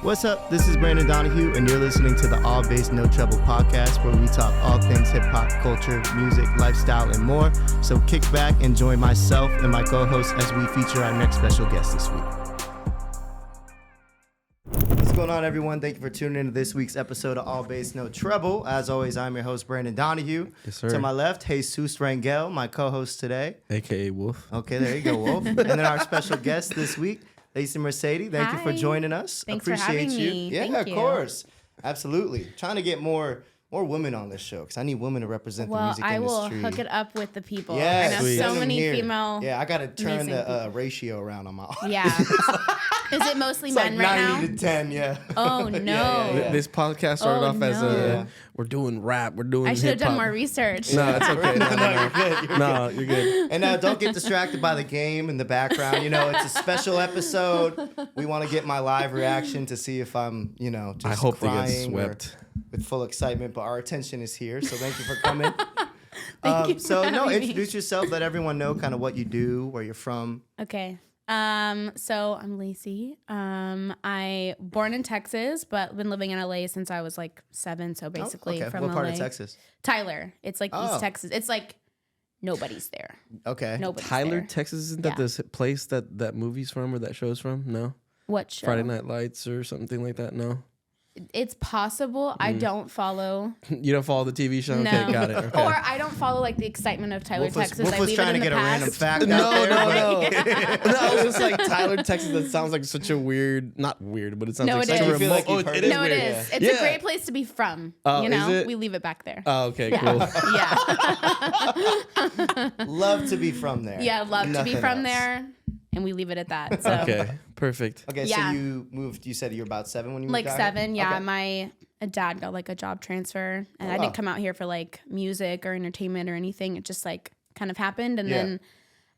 What's up? This is Brandon Donahue, and you're listening to the All Bass No Treble podcast, where we talk all things hip-hop, culture, music, lifestyle, and more. So kick back and join myself and my co-host as we feature our next special guest this week. What's going on, everyone? Thank you for tuning in to this week's episode of All Bass No Treble. As always, I'm your host, Brandon Donahue. Yes, sir. To my left, Jesus Rangel, my co-host today. AKA Wolf. Okay, there you go, Wolf. And then our special guest this week, Laci Mercede. Thank you for joining us. Thanks Appreciate for having you. me. Yeah, Thank of you. course. Absolutely. Trying to get more women on this show because I need women to represent the music industry. Well, I will hook it up with the people. Yeah, I know sweet. so send them many here. female. Yeah, I got to turn amazing the people. ratio around on my audience. Yeah. Is it mostly It's men like right 90 now? to 10, yeah. Oh, no. Yeah. This podcast started Oh, off as no. we're doing rap, we're doing I should have hip-hop. done more research. No, it's okay. You're good. No, you're good. And don't get distracted by the game in the background. You know, it's a special episode. We want to get my live reaction to see if I'm, just I hope they get crying or swept. with full excitement, but our attention is here. So thank you for coming. Thank you for So having me. introduce yourself. Let everyone know kind of what you do, where you're from. Okay. So I'm Laci. I born in Texas, but been living in LA since I was like 7. So basically okay. from What LA. part of Texas? Tyler. It's like Oh. East Texas. It's like nobody's there. Okay. Nobody's Tyler, there. Texas, isn't that Yeah. this place that movie's from or that show's from? No? What show? Friday Night Lights or something like that? No? It's possible. I don't follow. You don't follow the TV show? No. Okay, got it. Okay. Or I don't follow like the excitement of Tyler, Wolf was, Texas. Wolf I was leave trying it to in get the a random past. fact No, out there. no. like- No, I was just like Tyler, Texas. That sounds like such a weird, not weird, but it sounds No, like it such is. a You feel remote. like you've heard it it? is No, it weird. is. It's a great place to be from. Oh, you know, is it? we leave it back there. Oh, okay, Yeah. cool. Yeah. Love to be from there. Yeah, love to be Nothing from else. there, and we leave it at that. So, Okay, perfect. Okay, Yeah. so you moved, you said you were about 7 when you moved like out 7. here? Yeah, Okay. my dad got like a job transfer, and I wow. didn't come out here for like music or entertainment or anything. It just like kind of happened, and Yeah.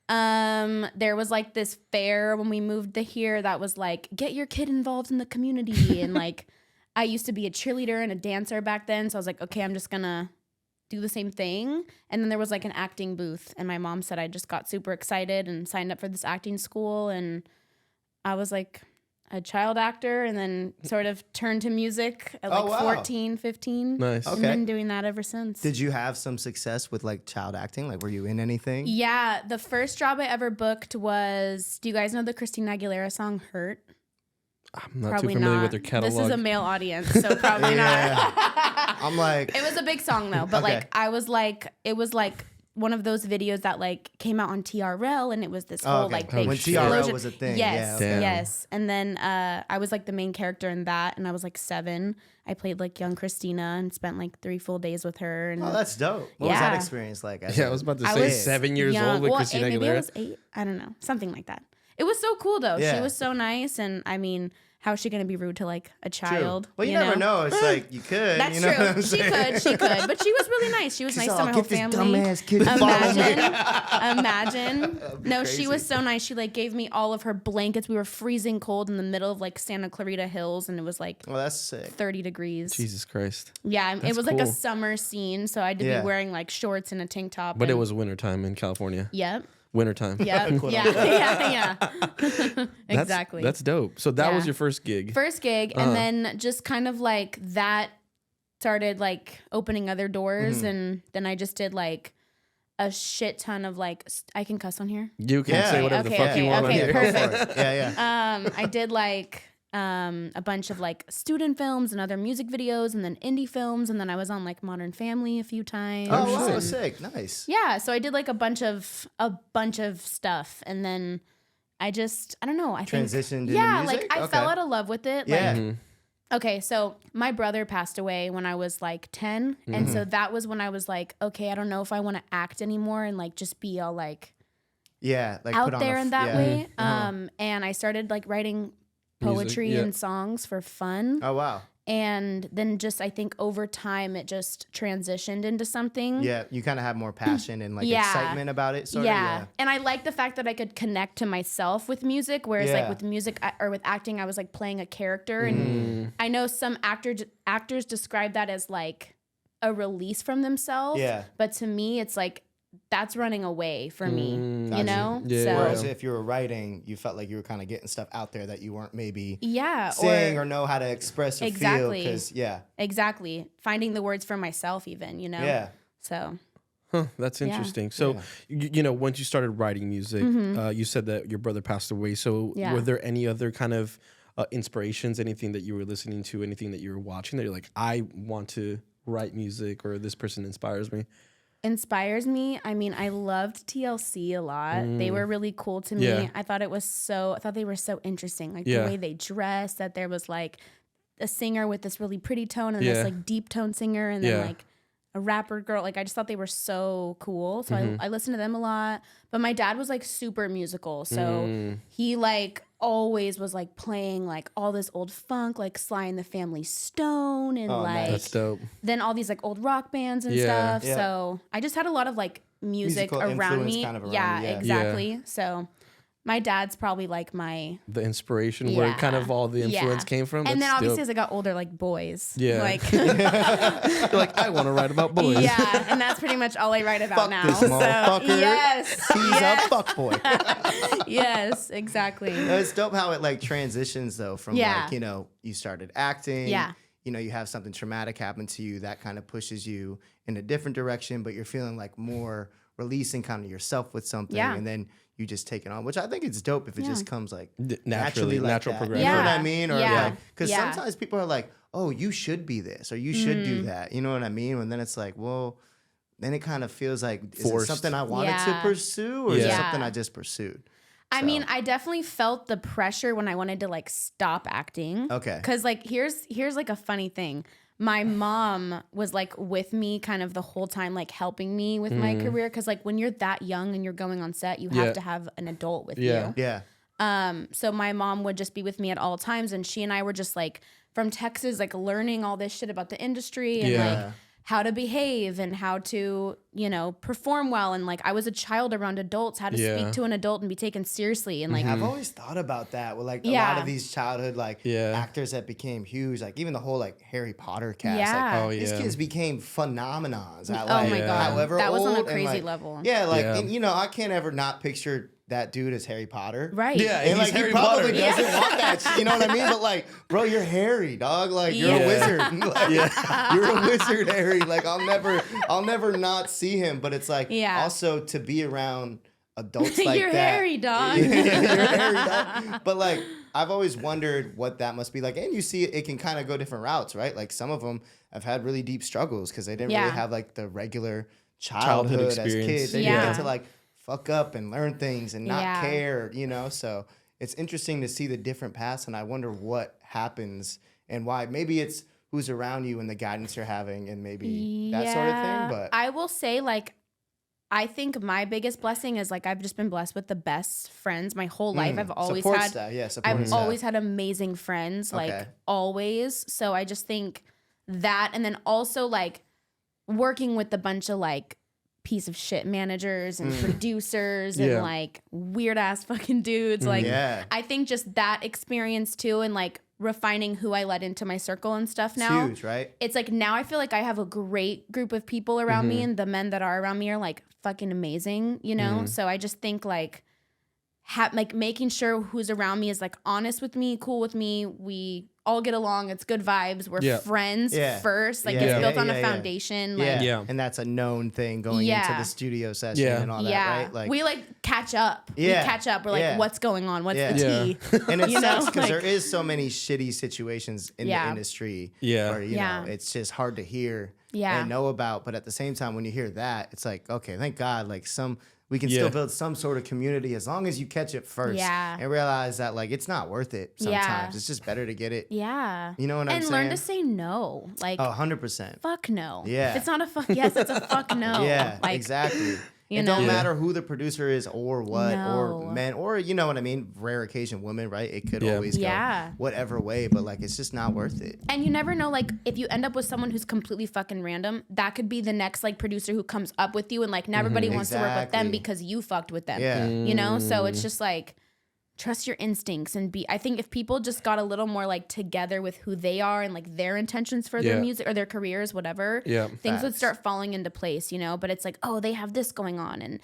then there was like this fair when we moved to here that was like, get your kid involved in the community. And like, I used to be a cheerleader and a dancer back then. So I was like, okay, I'm just gonna do the same thing. And then there was like an acting booth, and my mom said I just got super excited and signed up for this acting school. And I was like a child actor, and then sort of turned to music at like Oh, wow. 14, 15. Nice. Okay. And been doing that ever since. Did you have some success with like child acting? Like, were you in anything? Yeah, the first job I ever booked was, do you guys know the Christina Aguilera song Hurt? I'm not Probably too familiar not. with their catalog. This is a male audience, so probably not. I'm like, It was a big song though, but Okay. like it was like one of those videos that like came out on TRL, and it was this whole okay. like Oh, big when shit. TRL explosion. was a thing. Yes, Yeah. Damn. yes. And then I was like the main character in that, and I was like 7. I played like young Christina and spent like 3 full days with her. And Oh, that's dope. What was that Yeah. experience like? Yeah, I was about to I say was 7 years young. old with Well, Christina maybe I Aguilera. was 8. I don't know, something like that. It was so cool though. Yeah. She was so nice, and I mean, how is she gonna be rude to like a child? Well, you never know. It's like you could. That's you know true. What I'm She saying? could, but she was really nice. She was She's nice all, to my whole "Get this family. dumbass kid to follow me." Imagine. No, crazy. she was so nice. She like gave me all of her blankets. We were freezing cold in the middle of like Santa Clarita Hills, and it was like Well, that's sick. 30 degrees. Jesus Christ. Yeah, it That's was like a cool. summer scene, so I had to Yeah. be wearing like shorts and a tank top. But it and- was wintertime in California. Yep. Wintertime. Yep. Quote, yeah. unquote. Yeah. Exactly. That's dope. So that was Yeah. your first gig. First gig, and then just kind of like that started like opening other doors, and then I just did like a shit ton of like I can cuss on here. You can Yeah. say whatever the Okay, fuck you okay, want okay, on here. Go perfect. for it. Yeah. I did like a bunch of like student films and other music videos, and then indie films, and then I was on like Modern Family a few times. Oh, wow, shit. sick. Nice. Yeah, so I did like a bunch of stuff, and then I don't know. I think Transitioned into yeah, music? like I Okay. fell out of love with it. Yeah. Like, okay, so my brother passed away when I was like 10, and so that was when I was like, okay, I don't know if I want to act anymore and like just be all like Yeah. Like put out on there a in that yeah. way. And I started like writing poetry yeah. and songs for fun. Oh, wow. And then just I think over time it just transitioned into something. Yeah. You kind of have more passion and like Yeah. excitement about it. Sort Yeah. of. And I like the fact that I could connect to myself with music, whereas Yeah. like with music or with acting, I was like playing a character. And I know some actors describe that as like a release from themselves. Yeah. But to me, it's like that's running away for me, you Gotcha. know? Yeah. So Whereas if you were writing, you felt like you were kind of getting stuff out there that you weren't maybe yeah, saying or know how to express or feel. Exactly. Because, exactly. Finding the words for myself even, you know? yeah. So Huh, that's interesting. So, you know, once you started writing music, you said that your brother passed away. So, Yeah. were there any other kind of inspirations, anything that you were listening to, anything that you were watching that you're like, I want to write music, or this person inspires me? Inspires me. I mean, I loved TLC a lot. They were really cool to me. Yeah. I thought they were so interesting. Like Yeah. the way they dressed, that there was like a singer with this really pretty tone and Yeah. this like deep tone singer and Yeah. then like a rapper girl. Like I just thought they were so cool. So I listened to them a lot. But my dad was like super musical. So he like always was like playing like all this old funk, like Sly and the Family Stone and like That's dope. then all these like old rock bands and Yeah. stuff. Yeah. So I just had a lot of like music Musical around influence me. kind of around yeah, you, yeah. exactly. So my dad's probably like my The inspiration, where kind of all the influence came from. And then That's obviously dope. as I got older, like boys. Yeah. Like You're like, I want to write about boys. yeah, and that's pretty much all I write about Fuck now. this motherfucker. Yes. He's yes. a fuckboy. Yes, exactly. It's dope how it like transitions though from Yeah. like, you know, you started acting. Yeah. You know, you have something traumatic happen to you that kind of pushes you in a different direction, but you're feeling like more releasing kind of yourself with something. Yeah. And then you just take it on, which I think it's dope if it just comes like Naturally, like natural that. progression. You know what Yeah. I mean? Or Yeah. like, because Yeah. sometimes people are like, oh, you should be this or you should do that. You know what I mean? And then it's like, well, then it kind of feels like, is it Forced. something I wanted to Yeah. pursue or is it Yeah. something I just pursued? I So- mean, I definitely felt the pressure when I wanted to like stop acting. Okay. Cause like here's like a funny thing. My mom was like with me kind of the whole time, like helping me with my career. Cause like when you're that young and you're going on set, you have Yeah. to have an adult with Yeah. you. Yeah. So my mom would just be with me at all times, and she and I were just like from Texas, like learning all this shit about the industry and Yeah. like how to behave and how to, you know, perform well. And like I was a child around adults, how to Yeah. speak to an adult and be taken seriously. And like I've always thought about that with like a Yeah. lot of these childhood like Yeah. actors that became huge, like even the whole like Harry Potter cast. Yeah. Like, Oh, these yeah. kids became phenomenons. At, Oh like, my God. However That was on a old and, crazy like, level. Yeah, like Yeah. and you know I can't ever not picture that dude as Harry Potter. right. Yeah. And He's like Harry he probably Potter. doesn't Yeah. want that shit, you know what I mean? But like, bro, you're Harry, dog. Like you're Yeah. a wizard. Like, you're a wizard, Harry. Like I'll never not see him. But it's like Yeah. also to be around adults like You're that. Harry, dog. You're Harry, dog. But like I've always wondered what that must be like. And you see it can kind of go different routes, right? Like some of them have had really deep struggles because they didn't really Yeah. have like the regular childhood as experience. kids. They didn't Yeah. get to like fuck up and learn things and not Yeah. care, you know? So it's interesting to see the different paths, and I wonder what happens and why. Maybe it's who's around you and the guidance you're having and maybe that sort of thing. But I will say, like, I think my biggest blessing is like I've just been blessed with the best friends my whole life. I've always support had staff. Yeah, support I've staff. always had amazing friends, like Okay. always. So I just think that, and then also like working with a bunch of like piece of shit managers and producers Yeah. and like weird ass fucking dudes. Like Yeah. I think just that experience too, and like refining who I let into my circle and stuff It's now. huge, right? It's like now I feel like I have a great group of people around me, and the men that are around me are like fucking amazing, you know? So I just think like like making sure who's around me is like honest with me, cool with me. We all get along. It's good vibes. We're Yeah. friends Yeah. first. Like Yeah. it's Yeah, built on yeah, a yeah. foundation. Like, Yeah. Yeah. And that's a known thing going into Yeah. the studio session Yeah. and all that, yeah. right? Like we like catch up. Yeah. We catch up. We're like, Yeah. what's going on? What's Yeah. the Yeah. tea? and it You know, sucks because like- there is so many shitty situations in the Yeah. industry Yeah. where, you Yeah. know, it's just hard to hear Yeah. and know about. But at the same time, when you hear that, it's like, okay, thank God, like we can Yeah. still build some sort of community as long as you catch it first Yeah. and realize that like it's not worth it sometimes. Yeah. It's just better to get it. Yeah. You know what I'm and saying? learn to say no. Like, Oh, 100%. fuck no. Yeah. If it's not a fuck yes, it's a fuck no. Yeah, Like, exactly. you It don't know? matter who the producer is or what or No. men or you know what I mean, rare occasion women, right? It could Yeah. always go Yeah. whatever way, but like it's just not worth it. And you never know, like, if you end up with someone who's completely fucking random, that could be the next, like, producer who comes up with you, and, like, now everybody wants to work with them Exactly. because you fucked with them. Yeah. You know? So it's just, like, trust your instincts and I think if people just got a little more like together with who they are and like their intentions for their music or their careers, whatever, things would start falling into place, you know? But it's like, oh, they have this going on and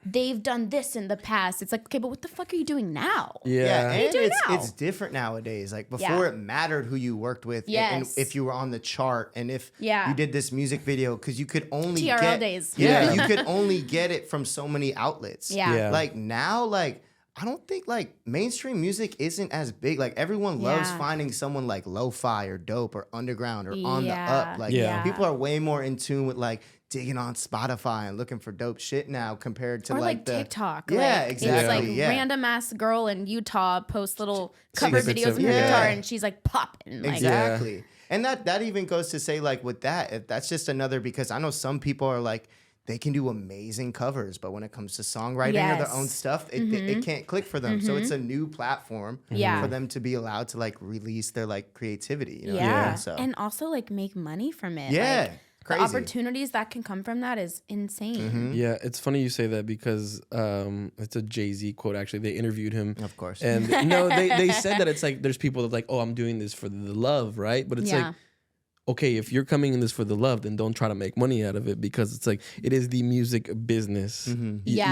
they've done this in the past. It's like, okay, but what the fuck are you doing now? Yeah, What are you doing now? it's different nowadays. Like before, it mattered who you worked with, and if you were on the chart, and if you did this music video, because you could only TRL days. Yeah, you could only get it from so many outlets. Yeah. Like now, like I don't think like mainstream music isn't as big. Like everyone loves finding someone like lo-fi or dope or underground or on the up. Like people are way more in tune with like digging on Spotify and looking for dope shit now compared to or like the TikTok. Yeah, like, exactly. It's like random ass girl in Utah posts little cover videos of her guitar and she's like popping. Like, exactly. And that even goes to say like with that, if that's just another, because I know some people are like, they can do amazing covers, but when it comes to songwriting or their own stuff, it can't click for them. So it's a new platform for them to be allowed to like release their like creativity. You know So and also like make money from it. Yeah. Like, Crazy. the opportunities that can come from that is insane. Yeah, it's funny you say that because it's a Jay-Z quote, actually. They interviewed him. Of course. And no, they said that it's like there's people that like, oh, I'm doing this for the love, right? But it's like, okay, if you're coming in this for the love, then don't try to make money out of it, because it's like it is the music business.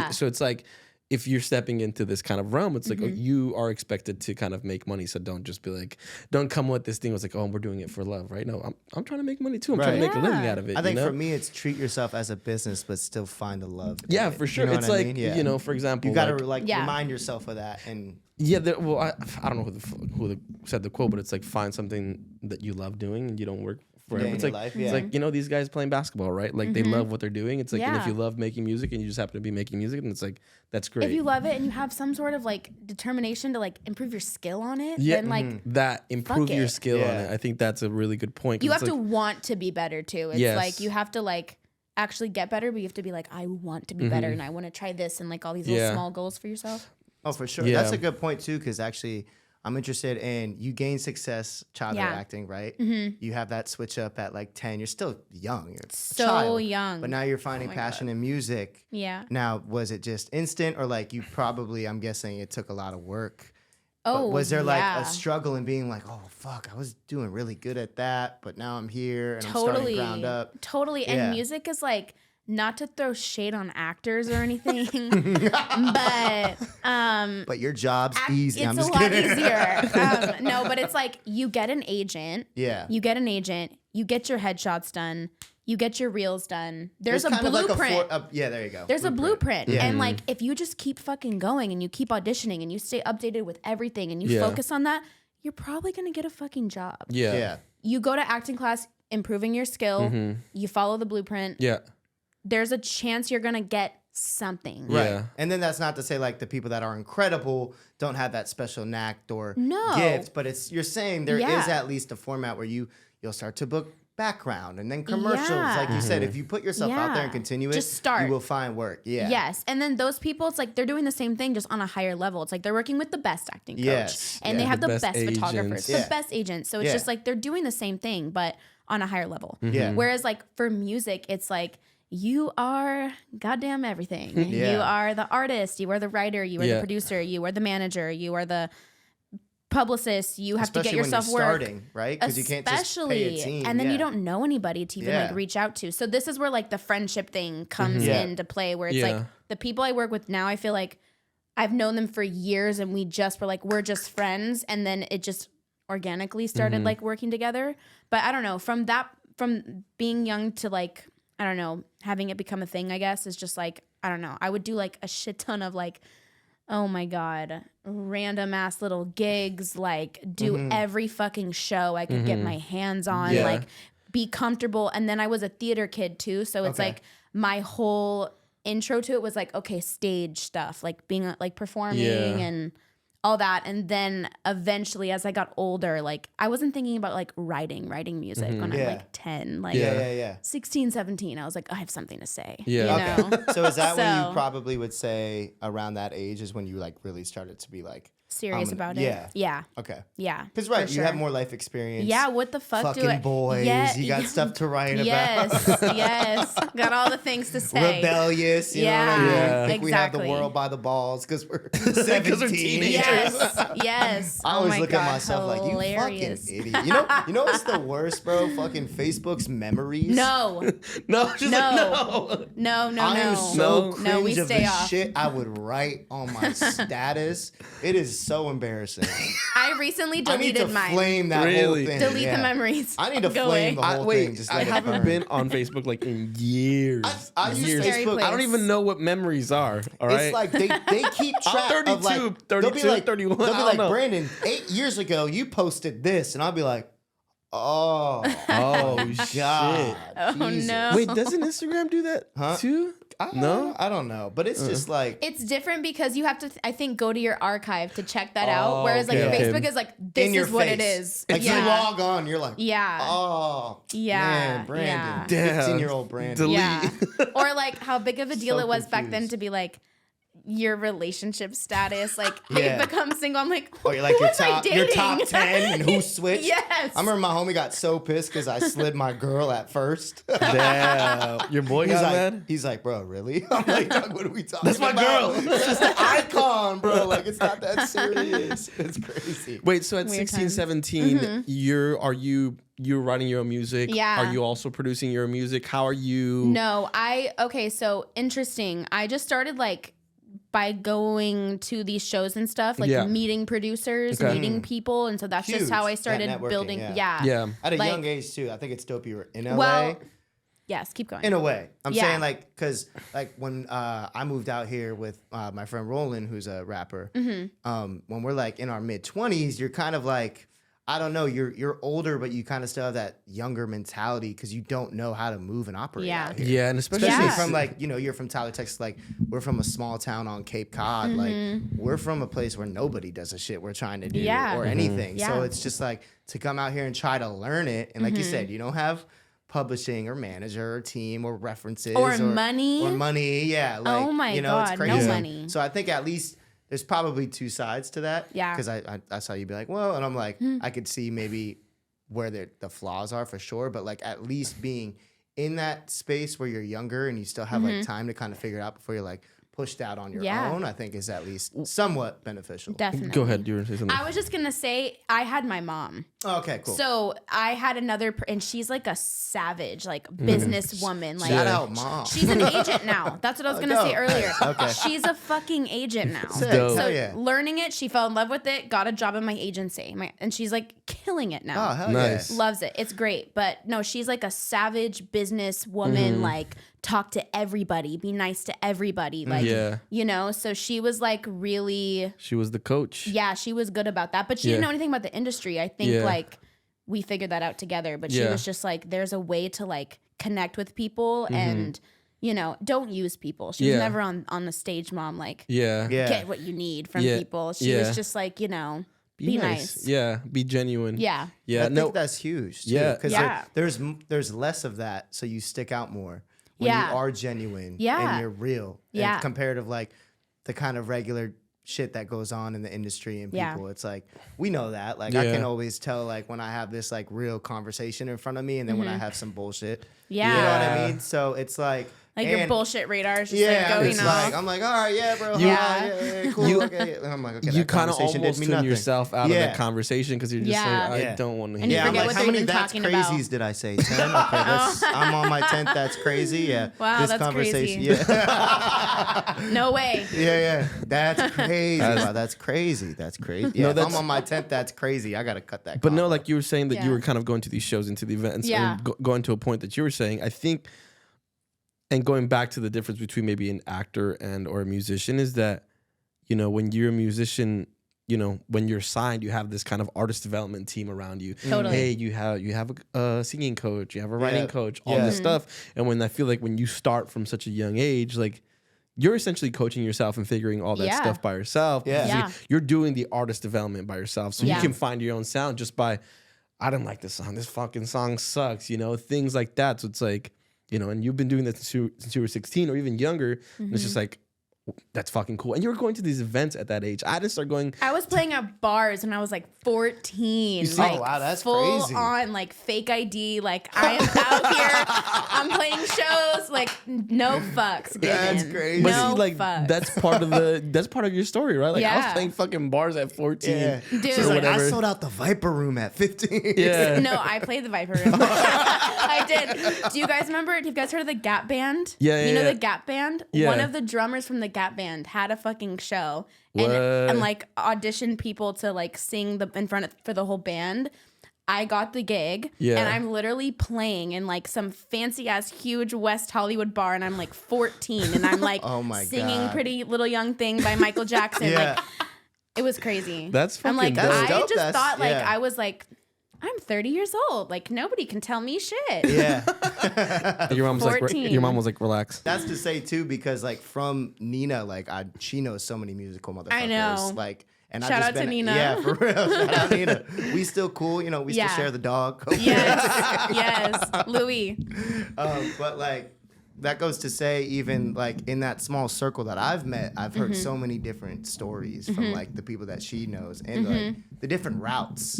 So it's like if you're stepping into this kind of realm, it's like you are expected to kind of make money. So don't just be like, don't come with this thing. It's like, oh, we're doing it for love, right? No, I'm trying to make money too. I'm trying to make a living out of it. I think for me, it's treat yourself as a business, but still find the love. Yeah, for sure. You know it's what I like, mean? you know, for example, you got to remind yourself of that. And well, I don't know who said the quote, but it's like find something that you love doing and you don't work forever. It's like it's like, you know, these guys playing basketball, right? Like they love what they're doing. It's like, and if you love making music and you just happen to be making music, then it's like, that's great. If you love it and you have some sort of like determination to like improve your skill on it, then like that improve your skill on it. I think that's a really good point. You have to want to be better too. It's like you have to like actually get better, but you have to be like, I want to be better and I want to try this, and like all these little small goals for yourself. Oh, for sure. That's a good point too, because actually I'm interested in, you gain success childhood acting, right? You have that switch up at like 10. You're still young. You're so child, young. But now you're finding passion in music. Yeah. Now, was it just instant, or like you probably, I'm guessing it took a lot of work. Oh, but was there like a struggle in being like, oh, fuck, I was doing really good at that, but now I'm here and I'm starting ground up. Totally. And music is like, not to throw shade on actors or anything, but your job's easy. It's a lot easier. No, but it's like you get an agent. Yeah. You get an agent. You get your headshots done. You get your reels done. There's a blueprint. There you go. There's a blueprint. Yeah. And like if you just keep fucking going and you keep auditioning and you stay updated with everything and you focus on that, you're probably gonna get a fucking job. Yeah. You go to acting class, improving your skill. You follow the blueprint. Yeah. There's a chance you're going to get something. Right. Yeah. And then that's not to say like the people that are incredible don't have that special knack or gift, but you're saying there is at least a format where you'll start to book background and then commercials. Like you said, if you put yourself out there and continue it, just start. You will find work. Yeah. Yes. And then those people, it's like they're doing the same thing just on a higher level. It's like they're working with the best acting coach and they have the best photographers, the best agents. So it's just like they're doing the same thing, but on a higher level. Yeah. Whereas like for music, it's like, you are goddamn everything. You are the artist. You are the writer. You are the producer. You are the manager. You are the publicist. You have to get yourself when you're starting, right? Because you can't just pay a team. And then you don't know anybody to even like reach out to. So this is where like the friendship thing comes into play, where it's like the people I work with now, I feel like I've known them for years and we just were like, we're just friends. And then it just organically started like working together. But I don't know, from being young to like, I don't know, having it become a thing, I guess, is just like, I don't know. I would do like a shit ton of like, oh my God, random ass little gigs, like do every fucking show I could get my hands on, like be comfortable. And then I was a theater kid too. So it's like my whole intro to it was like, okay, stage stuff, like being like performing and all that. And then eventually as I got older, like I wasn't thinking about like writing music when I'm like 10, like 16, 17. I was like, I have something to say. Yeah. You know? So is that when you probably would say around that age is when you like really started to be like serious about yeah. it. Yeah. Okay. Yeah. Because right, for you have sure. more life experience. Yeah, what the fuck Fucking boys. Yeah. You got stuff to write Yes, about. yes. Got all the things to say. Rebellious. You know what I mean? Yeah, Think we have the exactly. world by the balls because we're 17. teenagers. Yes, yes. I always oh my look God, at myself like, you hilarious. fucking idiot. You know what's the worst, bro? Fucking Facebook's memories. No, No, she's No. like, no. no, I am no. so cringe No, we of stay the off. shit I would write on my status. It is so embarrassing. I recently I need to deleted mine. flame that whole Really? thing. Delete yeah. the memories. I need to Go flame away. the whole thing. Just I let it haven't burn. been on Facebook like in years. I use years. Scary Facebook. place. I don't even know what memories are. All right. It's like they keep track I'm 32, of like 32, they'll be like 31, They'll I be don't like know. Brandon, 8 years ago you posted this, and I'll be like, oh, oh God, shit. Oh, Jesus. no. Wait, doesn't Instagram do that Huh? too? No? I don't know, but it's just like It's different because you have to, I think, go to your archive to check that out. Oh, Whereas, like, okay, okay. Facebook is like, this in your is what face. it is. Like yeah. you log on, you're like, Yeah. oh, Yeah, man, Brandon, yeah. Damn. 15-year-old Brandon. Delete. Yeah. Or like how big of a deal So it was back then confused. to be like your relationship status. Like, Yeah. you become single. I'm like, Oh, you're like who your was I top dating? 10 and who switched. Yes. I remember my homie got so pissed because I slid my girl at first. Damn. Your boy He's got like, mad? he's like, bro, really? I'm like, Doug, what are we talking That's my about? girl. It's just an icon, bro. Like, it's not that serious. It's crazy. Wait, so at Weird 16, times. 17, you're writing your own music? Yeah. Are you also producing your own music? How are you? No, okay, so interesting. I just started like by going to these shows and stuff, like Yeah. meeting producers, Okay. meeting people. And so that's Huge, just how I that started networking, building. yeah. Yeah. At a Like- young age, too. I think it's dope you were in LA. Well, yes, keep going. In a way. I'm Yeah. saying, like, because, like, when I moved out here with my friend Roland, who's a rapper, Mm-hmm. when we're, like, in our mid-20s, you're kind of, like, I don't know, you're older, but you kind of still have that younger mentality because you don't know how to move and operate Yeah. out here. Yeah, and especially, Especially Yeah. from, like, you're from Tyler, Texas. Like, we're from a small town on Cape Cod. Like, we're from a place where nobody does the shit we're trying to do Yeah. or anything. So Yeah. it's just, like, to come out here and try to learn it. And like you said, you don't have publishing or manager or team or references Or money. or money. Yeah. Like, Oh my it's God, no crazy. money. So I think at least there's probably two sides to that. Yeah. Because I saw you be like, well, and I'm like, I could see maybe where the flaws are for sure, but like at least being in that space where you're younger and you still have like time to kind of figure it out before you're like pushed out on your Yeah. own, I think is at least somewhat beneficial. Definitely. go ahead. You were going to say something. I was just going to say, I had my mom. Oh, okay, cool. So I had another, and she's like a savage, like businesswoman. Like, Shout out, mom. she's an agent now. That's what I was gonna say dope. earlier. Okay. She's a fucking agent now. Sick. dope. So Hell yeah. learning it, she fell in love with it, got a job in my agency, and she's like killing it now. Oh, hell Nice. yeah. Loves it. It's great. But no, she's like a savage business woman, like talk to everybody, be nice to everybody. Like, Yeah. so she was like really, She was the coach. yeah, she was good about that. But she didn't Yeah. know anything about the industry. I think Yeah. like we figured that out together. But she Yeah. was just like, there's a way to like connect with people and, don't use people. She Yeah. was never on the stage, mom, like, Yeah. Yeah. get what you need from Yeah. people. She Yeah. was just like, be nice. Yeah. Be genuine. Yeah. Yeah. I No. think that's huge too. Yeah. Because Yeah. there's less of that, so you stick out more when Yeah. you are genuine Yeah. and you're real. Yeah. And compared to like the kind of regular shit that goes on in the industry and Yeah. people, it's like we know that. Like I Yeah. can always tell like when I have this like real conversation in front of me and then when I have some bullshit. Yeah. You know what I mean? So it's like Like your and- bullshit radar is just Yeah, like going it's off. like I'm like, all right, yeah, bro, Yeah. yeah, cool, You- okay. And I'm like, okay, You that kind of conversation did almost me tune nothing. yourself out of Yeah. that conversation because you're just Yeah. like, I Yeah. don't want to And hear you Yeah, I'm forget like, what how they're many even that's talking about. crazies did I say? 10? Okay, I'm on my 10th. That's crazy. Yeah. Wow, this that's conversation. crazy. Yeah. No way. yeah. That's crazy. Wow, that's crazy. That's crazy. Yeah, No, if I'm that's- on my 10th, that's crazy. I gotta cut that. But no, combo. like you were saying that you Yeah. were kind of going to these shows, into the events, Yeah. and going to a point that you were saying, I think, and going back to the difference between maybe an actor and or a musician is that, when you're a musician, when you're signed, you have this kind of artist development team around you. Totally. Hey, you have a singing coach, you have a writing Yeah. coach, all Yeah. this stuff. And when I feel like when you start from such a young age, like you're essentially coaching yourself and figuring all that Yeah. stuff by yourself. Yeah. Yeah. You're doing the artist development by yourself. So Yeah. you can find your own sound just by, I don't like this song. This fucking song sucks, things like that. So it's like, and you've been doing this since you were 16 or even younger. And it's just like, That's fucking cool. And you were going to these events at that age. I didn't start going. I was playing at bars when I was like 14. see? Like, Oh, wow, that's full crazy. on like fake ID. Like I am out here. I'm playing shows. Like no fucks given. That's crazy. But No see, like fucks. that's part of your story, right? Like I was Yeah. playing fucking bars at 14. Yeah. Dude. She's like, I whatever. sold out the Viper Room at 15. Yeah. No, I played the Viper Room. I did. Do you guys remember? Have you guys heard of the Gap Band? Yeah, You know yeah. the Gap Band? Yeah. One of the drummers from the Gap Band had a fucking show What? and like auditioned people to like sing in front of for the whole band. I got the gig, Yeah. and I'm literally playing in like some fancy ass huge West Hollywood bar, and I'm like 14, and I'm like Oh my singing God. "Pretty Little Young Thing" by Michael Jackson. Yeah. Like it was crazy. That's I'm like fucking dope. I Dope. just That's- thought like yeah. I was like I'm 30 years old. Like nobody can tell me shit. Yeah. Your mom was like, 14. your mom was like, relax. That's to say too, because like from Nina, like she knows so many musical motherfuckers. I know. Like, and Shout I've just out to been, Nina. Yeah, for real. Shout out Nina. We still cool, you know. We Yeah. still share the dog. Yes, yes, Louis. But like that goes to say, even like in that small circle that I've met, I've heard so many different stories from like the people that she knows and like the different routes,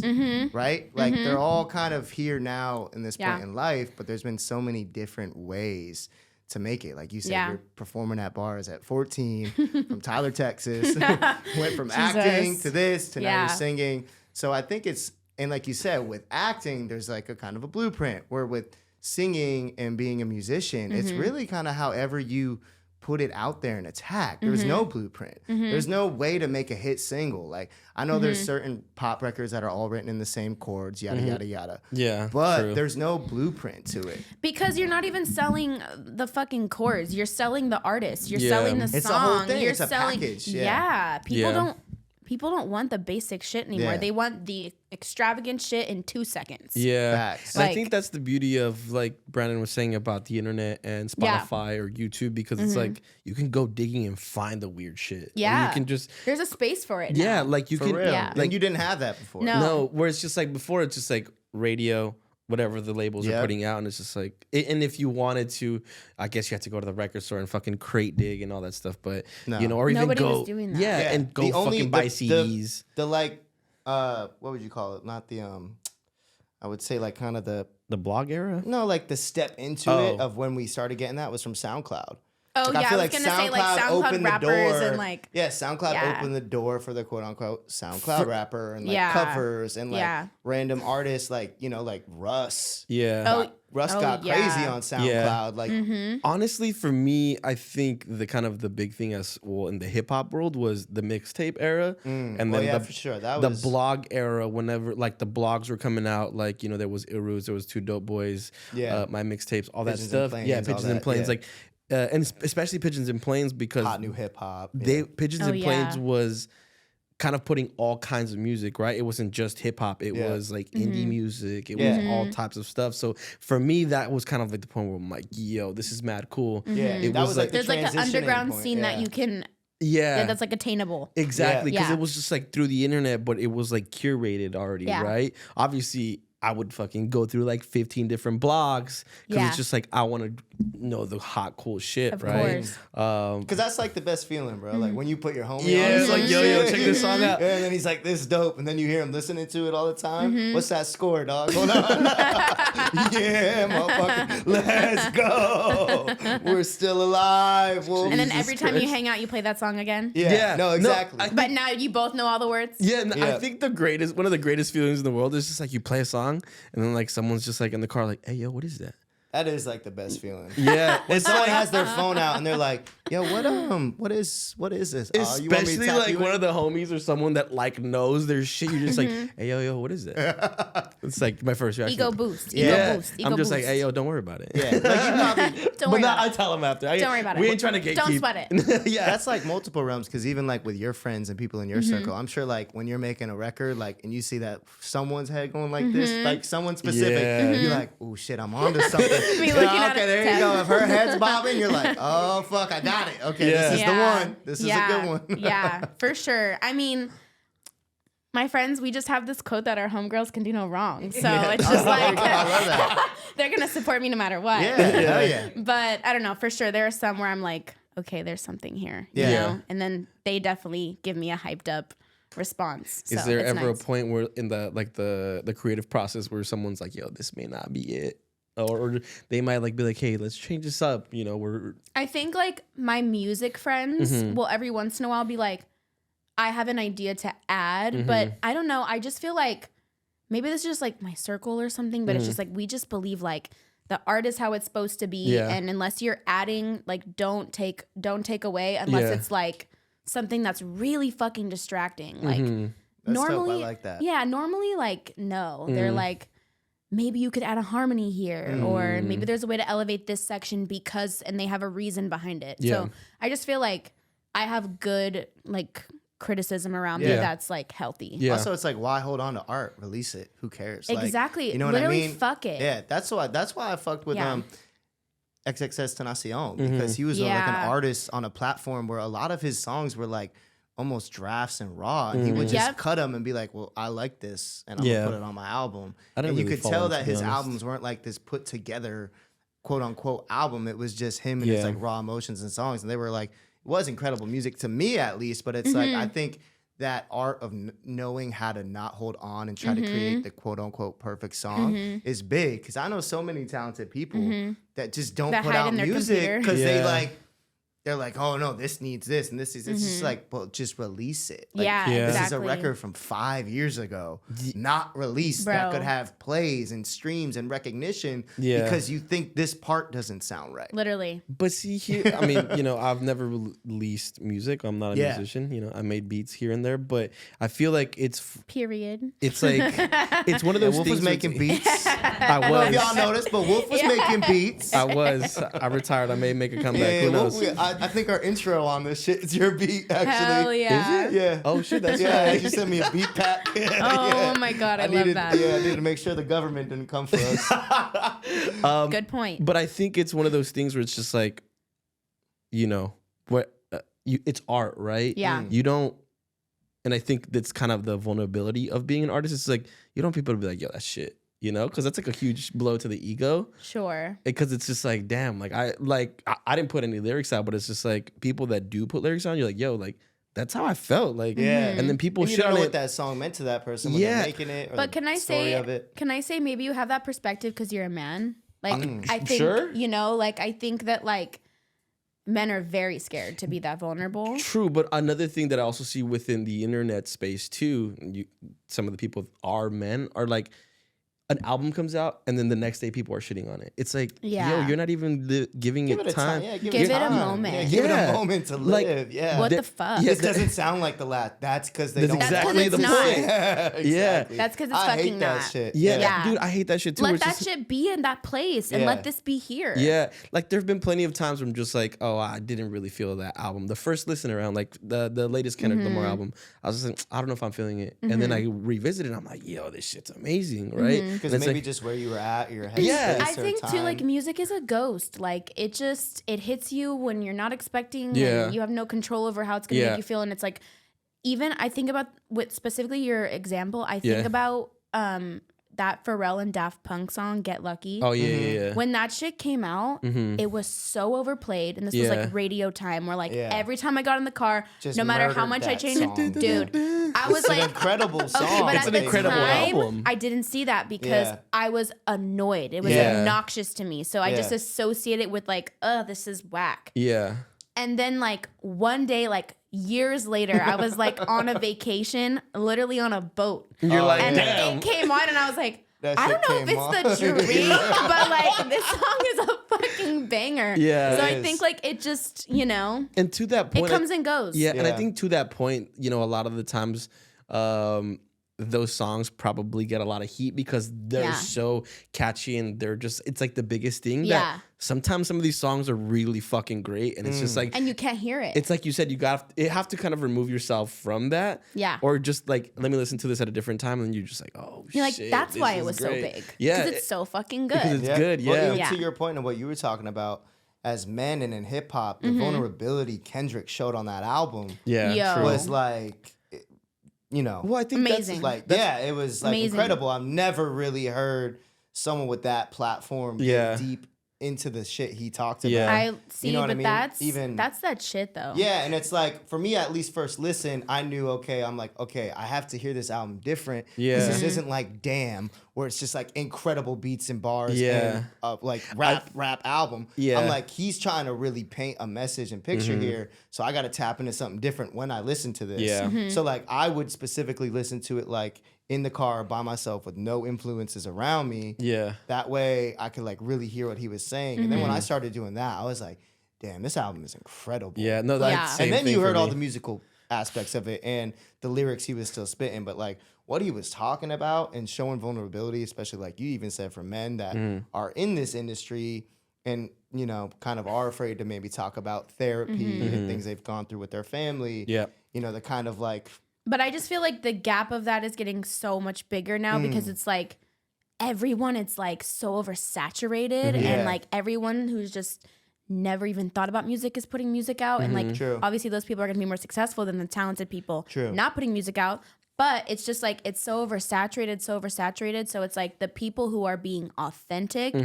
right? Like they're all kind of here now in this Yeah. point in life, but there's been so many different ways to make it. Like you said, Yeah. you're performing at bars at 14 from Tyler, Texas, went from acting to this to now Yeah. you're singing. So I think it's, and like you said, with acting, there's like a kind of a blueprint, where with singing and being a musician, it's really kind of however you put it out there and attack. There's no blueprint. There's no way to make a hit single. Like I know there's certain pop records that are all written in the same chords, yada yada yada. Yeah, But true. there's no blueprint to it. Because you're not even selling the fucking chords. You're selling the artist. You're Yeah. selling the song. It's a whole thing. You're It's a selling. package. Yeah. Yeah. People don't want the basic shit anymore. Yeah. They want the extravagant shit in 2 seconds. Yeah. Facts. And I Like- think that's the beauty of like Brandon was saying about the internet and Yeah. Spotify or YouTube, because it's like you can go digging and find the weird shit. Or Yeah. you can just There's a space for it. yeah, now. like you For can real. Yeah. Like like you didn't have that before. No. no, where it's just like before it's just like radio, whatever the labels Yeah. are putting out, and it's just like and if you wanted to, I guess you had to go to the record store and fucking crate dig and all that stuff, but No. you know, or even Nobody go was doing that. Yeah, Yeah. and go The only- fucking buy the- CDs. The like, what would you call it? Not the I would say like kind of the The blog era? no, like the step into Oh. it of when we started getting that was from SoundCloud. Oh, Like, yeah. I was going to say like SoundCloud opened the rappers door. and like. Yeah, SoundCloud Yeah. opened the door for the quote unquote SoundCloud rapper and like Yeah. covers and like Yeah. random artists like, you know, like Russ. Yeah. Russ Oh, got yeah. crazy on SoundCloud. Like Honestly, for me, I think the kind of the big thing as well in the hip hop world was the mixtape era, and then well, yeah, the, for sure. That the was blog era. Whenever like the blogs were coming out, like you know there was Irus, there was Two Dope Boys, Yeah. my mixtapes, all Pigeons that and stuff. Planes, Yeah, all Pigeons and that, Planes, yeah. like, and especially Pigeons and Planes because hot new hip hop. they Pigeons Oh, and Planes yeah. was kind of putting all kinds of music, right? It wasn't just hip hop. It Yeah. was like Mm-hmm. indie music. It Yeah. was all types of stuff. So for me, that was kind of like the point where I'm like, yo, this is mad cool. Yeah, It that was was like- like the There's like an transitioning underground point, scene that yeah. you can. Yeah. That's like attainable. Exactly, because Yeah. it was just like through the internet, but it was like curated already, Yeah. right? Obviously, I would fucking go through like 15 different blogs because Yeah. it's just like I want to know the hot, cool shit, Of right? course. Because that's like the best feeling, bro. Mm-hmm. Like when you put your homie Yeah, on, it's like, yo, shit. check this song out. Yeah, and then he's like, this is dope. And then you hear him listening to it all the time. Mm-hmm. What's that score, dog? Hold on. Yeah, motherfucker. Let's go. We're still alive. Wolf. And then Jesus every time you Christ. hang out, you play that song again. Yeah, Yeah. no, No, exactly. I- But now you both know all the words. Yeah, and Yeah. I think one of the greatest feelings in the world is just like you play a song and then like someone's just like in the car like, hey, yo, what is that? That is like the best feeling. Yeah, When someone has their phone out and they're like, yo, what is this? You want me to especially tap like you one in? of the homies or someone that like knows their shit. You're just like, Mm-hmm. hey, yo, what is that? It's like my first reaction. Ego boost. Yeah. Ego boost. Ego I'm just like, boost. hey, yo, don't worry about it. Yeah, like you probably, Don't But worry now about I it. tell them after. Don't worry about it. We ain't trying to gatekeep. Don't sweat it. Yeah, that's like multiple realms because even like with your friends and people in your Mm-hmm. circle, I'm sure like when you're making a record, like and you see that someone's head going like this, Mm-hmm. like someone specific, Yeah. you're like, oh shit, I'm onto something. Be You know, looking at okay, it, there you Ted. go. If her head's bobbing, you're like, oh fuck, I got it. Okay, Yeah. this is the one. This is a good one. Yeah, for sure. I mean, my friends, we just have this quote that our homegirls can do no wrong. So it's just like I love that. they're gonna support me no matter what. Yeah, hell yeah. But I don't know, for sure. There are some where I'm like, okay, there's something here. Yeah. You know? And then they definitely give me a hyped up response. Is So there it's ever nice. a point where in the creative process where someone's like, yo, this may not be it? Or they might like be like, hey, let's change this up. You know, we're I think like my music friends Mm-hmm. will every once in a while be like, I have an idea to add, Mm-hmm. but I don't know. I just feel like maybe this is just like my circle or something, but it's Mm-hmm. just like we just believe like the art is how it's supposed to be, Yeah. and unless you're adding, like don't take away unless Yeah. it's like something that's really fucking distracting. Like Mhm. That's dope. I normally, like that. yeah, normally like no, they're Mm. like maybe you could add a harmony here, or Mm. maybe there's a way to elevate this section because, and they have a reason behind it. Yeah. So I just feel like I have good like criticism around me Yeah. that's like healthy. Yeah. Also, it's like, why hold on to art? Release it. Who cares? Like, Exactly. you know what Literally I mean? fuck it. Yeah, that's why I fucked with Yeah. XXS Tenacion because he was like Yeah. an artist on a platform where a lot of his songs were like almost drafts and raw, and he would just Yep. cut them and be like, "Well, I like this, and I'm Yeah. gonna put it on my album." I didn't And you really could follow tell him, that to be his honest. albums weren't like this put together, quote unquote album. It was just him and his Yeah. like raw emotions and songs, and they were like, it was incredible music to me at least. But it's like I think that art of knowing how to not hold on and try to create the quote unquote perfect song is big, because I know so many talented people that just don't That put hide out in their music computer. because Yeah. they're like, oh no, this needs this and this is it's just like, well, just release it. Like, Yeah, Yeah. this exactly. is a record from 5 years ago, not released, that Bro. could have plays and streams and recognition Yeah. because you think this part doesn't sound right. Literally. But see here, I mean, you know, I've never released music. I'm not a Yeah. musician. You know, I made beats here and there, but I feel like it's Period. like it's one of Yeah, those Wolf things. was making beats. I I don't know if was. y'all noticed, but Wolf was making beats. I was. I retired. I may make a comeback. Yeah, Who Wolf, knows? I think our intro on this shit is your beat, actually. Hell yeah. Is it? Yeah. Oh shit, that's Yeah, right. you sent me a beat pack. Oh my God, I love needed, that. Yeah, I needed to make sure the government didn't come for us. Good point. But I think it's one of those things where it's just like, you know, what it's art, right? Yeah. You don't, and I think that's kind of the vulnerability of being an artist. It's like you don't want people to be like, yo, that's shit, you know, because that's like a huge blow to the ego. Sure. Because it's just like, damn, like I didn't put any lyrics out, but it's just like people that do put lyrics on, you're like, yo, like that's how I felt, like, Yeah. And then people And you shit don't know on what it. that song meant to that person when Yeah. they're making it, or But the can I story say of it. can I say maybe you have that perspective because you're a man? Like I think sure. you know, like I think that like men are very scared to be that vulnerable. True, but another thing that I also see within the internet space too, some of the people are men, are like, an album comes out and then the next day people are shitting on it. It's like, Yeah. yo, you're not even giving Give it it a time. time. Yeah, Give it a time. moment. Yeah, give it Yeah. a moment to Like, live. Yeah. What That- the fuck? yeah, This doesn't sound like the last. That's because they That's don't. exactly the want point. it. Yeah, exactly. That's 'cause it's I fucking hate that not. shit. Yeah, Yeah. dude, I hate that shit too. where Let it's that just- shit be in that place and Yeah. let this be here. Yeah, like there have been plenty of times where I'm just like, oh, I didn't really feel that album. The first listen around, like the latest Kendrick Mm-hmm. Lamar album, I was just like, I don't know if I'm feeling it. And then I revisit it, I'm like, yo, this shit's amazing, right? Mm-hmm. Because And it's maybe like, just where you were at, your headspace Yeah. I or think time. too, like music is a ghost. Like it hits you when you're not expecting. Yeah. And you have no control over how it's gonna Yeah. make you feel. And it's like, even I think about with specifically your example. I think Yeah. about that Pharrell and Daft Punk song "Get Lucky." oh yeah, yeah, yeah. When that shit came out, Mhm. it was so overplayed, and this was Yeah. like radio time. Where like Yeah. every time I got in the car, Just no matter how murdered much I that changed song. it, dude, I was It's an like, incredible song. okay, but It's at an the incredible time, album. I didn't see that because Yeah. I was annoyed. It was Yeah. obnoxious to me. So I just Yeah. associated with like, this is whack. Yeah. And then like one day, like years later, I was like on a vacation, literally on a boat. You're Oh, like, And damn. it came on and I was like, That I shit don't know if came it's the on. dream, but like this song is a fucking banger. Yeah, So it I is. think like it just, you know, And to that point, it comes and goes. yeah, and I Yeah. think to that point, you know, a lot of the times, those songs probably get a lot of heat because they're Yeah. so catchy and they're just, it's like the biggest thing Yeah. that sometimes some of these songs are really fucking great. And it's just like, And you can't hear it. it's like you said, you have to kind of remove yourself from that. Yeah. Or just like, let me listen to this at a different time. And you're just like, oh, You're like, shit, that's this why it is was so great. big. Yeah. Because it's so fucking good. Because it's good. Well, Yeah. even Yeah. to your point of what you were talking about, as men and in hip hop, Mm-hmm. the vulnerability Kendrick showed on that album Yeah. Yo. True. was like, you know, Well, I think Amazing. like yeah, it was like Amazing. incredible. I've never really heard someone with that platform Yeah. get deep into the shit he talked about. Yeah. I see, You know what but I mean? that's that shit though. Yeah, and it's like, for me, at least first listen, I knew, I'm like, okay, I have to hear this album different. Yeah. Because this isn't like Damn, where it's just like incredible beats and bars Yeah. and like rap album. Yeah. I'm like, he's trying to really paint a message and picture here, so I got to tap into something different when I listen to this. Yeah. So like, I would specifically listen to it like in the car by myself with no influences around me. Yeah. That way I could like really hear what he was saying. And then when I started doing that, I was like, damn, this album is incredible. Yeah. No, that's Yeah. same And then thing you for heard all me. the musical aspects of it and the lyrics he was still spitting, but like what he was talking about and showing vulnerability, especially like you even said for men that are in this industry and, you know, kind of are afraid to maybe talk about therapy and things they've gone through with their family. Yeah. You know, the kind of like, But I just feel like the gap of that is getting so much bigger now because it's like everyone, it's like so oversaturated Yeah. and like everyone who's just never even thought about music is putting music out. And like True. obviously those people are going to be more successful than the talented people True. not putting music out. But it's just like it's so oversaturated. So it's like the people who are being authentic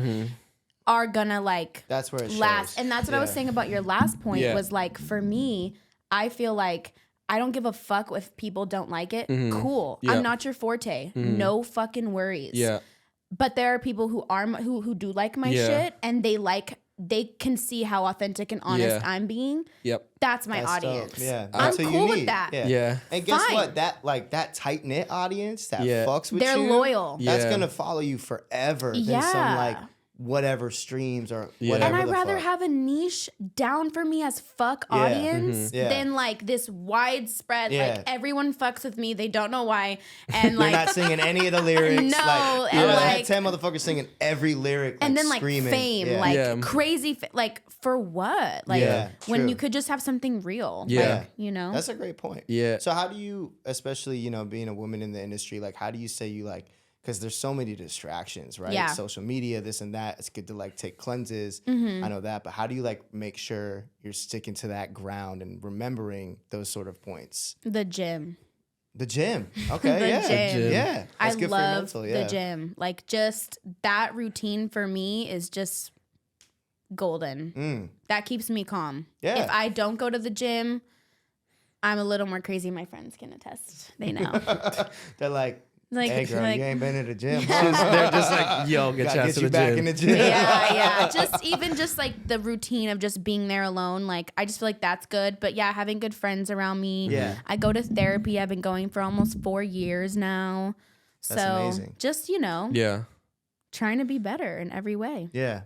are gonna like that's where it last. shows. And that's what I was Yeah. saying about your last point Yeah. was like, for me, I feel like I don't give a fuck if people don't like it. Cool. Yeah. I'm not your forte. No fucking worries. Yeah. But there are people who are who do like my Yeah. shit and they can see how authentic and honest Yeah. I'm being. Yep. That's my That's dope. audience. Yeah. I'm That's what you cool with need. that. Yeah. And guess Fine. what? That tight knit audience that Yeah. fucks with They're you, loyal. That's Yeah. gonna follow you forever than Yeah. some like whatever streams or Yeah. whatever. And I'd the rather fuck. have a niche down for me as fuck Yeah. audience Yeah. than like this widespread, Yeah. like everyone fucks with me. They don't know why. And You're like, not singing any of the lyrics. No, like, and I like- had 10 motherfuckers singing every lyric, and then like screaming. fame, Yeah. like Yeah. crazy, like for what? Like Yeah, when true. you could just have something real. Yeah. Like, you know? That's a great point. Yeah. So how do you, especially, you know, being a woman in the industry, like how do you say you like, because there's so many distractions, right? Yeah. Social media, this and that. It's good to like take cleanses. Mm-hmm. I know that. But how do you like make sure you're sticking to that ground and remembering those sort of points? The gym. The gym. Okay. The yeah. gym. Yeah. I That's good love for your mental. the gym. Like just that routine for me is just golden. That keeps me calm. Yeah. If I don't go to the gym, I'm a little more crazy. My friends can attest. They know. They're like, Like, hey girl, like you ain't been to the gym. Huh? They're just like, yo, get Gotta your ass get to you the back gym. in the gym. yeah. Just even just like the routine of just being there alone. Like I just feel like that's good. But yeah, having good friends around me. Yeah. I go to therapy. I've been going for almost 4 years now. That's So amazing. just, you know, Yeah. trying to be better in every way. Yeah.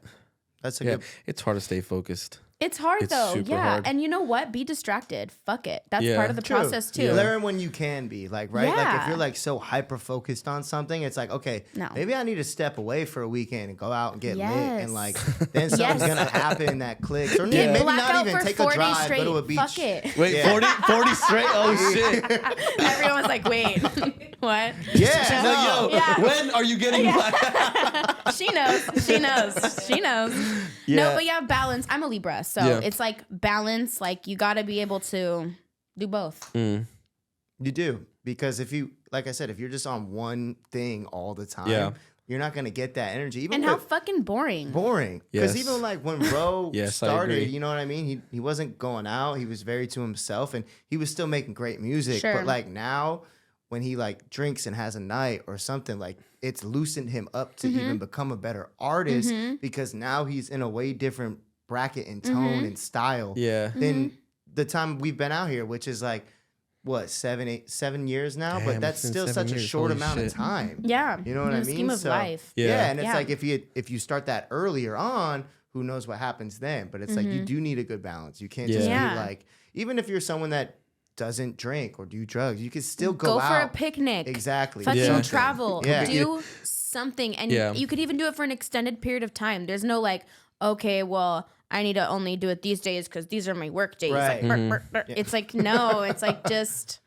That's a Yeah. good. It's hard to stay focused. It's hard It's though. super Yeah. hard. And you know what? Be distracted. Fuck it. That's Yeah. part of the True. process too. Yeah. Learn when you can be, like, right? Like, if Yeah. you're like so hyper focused on something, it's like, okay, No. maybe I need to step away for a weekend and go out and get lit, Yes. and like, then something's Yes. gonna happen that clicks, or Yeah. maybe Black not out even for take a 40 drive, straight. go to a beach. Fuck it. Wait, Yeah. 40 straight? Oh, shit. Everyone's like, wait, what? Yeah, She's no. like, yo, Yeah. when are you getting black? She knows. She knows. She knows. Yeah. No, but yeah, balance. I'm a Libra. So Yeah. it's like balance. Like you got to be able to do both. You do, because if you, like I said, if you're just on one thing all the time, Yeah. you're not gonna get that energy. Even And how with- fucking boring. boring. Because Yes. even like when Bro Yes, I started, agree. you know what I mean? He wasn't going out. He was very to himself, and he was still making great music. Sure. But like now, when he like drinks and has a night or something, like it's loosened him up to even become a better artist, because now he's in a way different bracket and tone and style Yeah. than the time we've been out here, which is like what 7 years now. Damn, but that's it's been still 7 such a years. short Holy amount of shit. time. Yeah. You know what In I the mean? scheme of So- life. Yeah, Yeah. and it's Yeah. like if you start that earlier on, who knows what happens then? But it's like you do need a good balance. You can't just Yeah. be like, even if you're someone that doesn't drink or do drugs, you can still go for a out. picnic. Exactly. Fucking Yeah. travel. Yeah. Do something. And Yeah. you could even do it for an extended period of time. There's no like, okay, well, I need to only do it these days because these are my work days. Right. Like, burr, burr. It's like, no, it's like just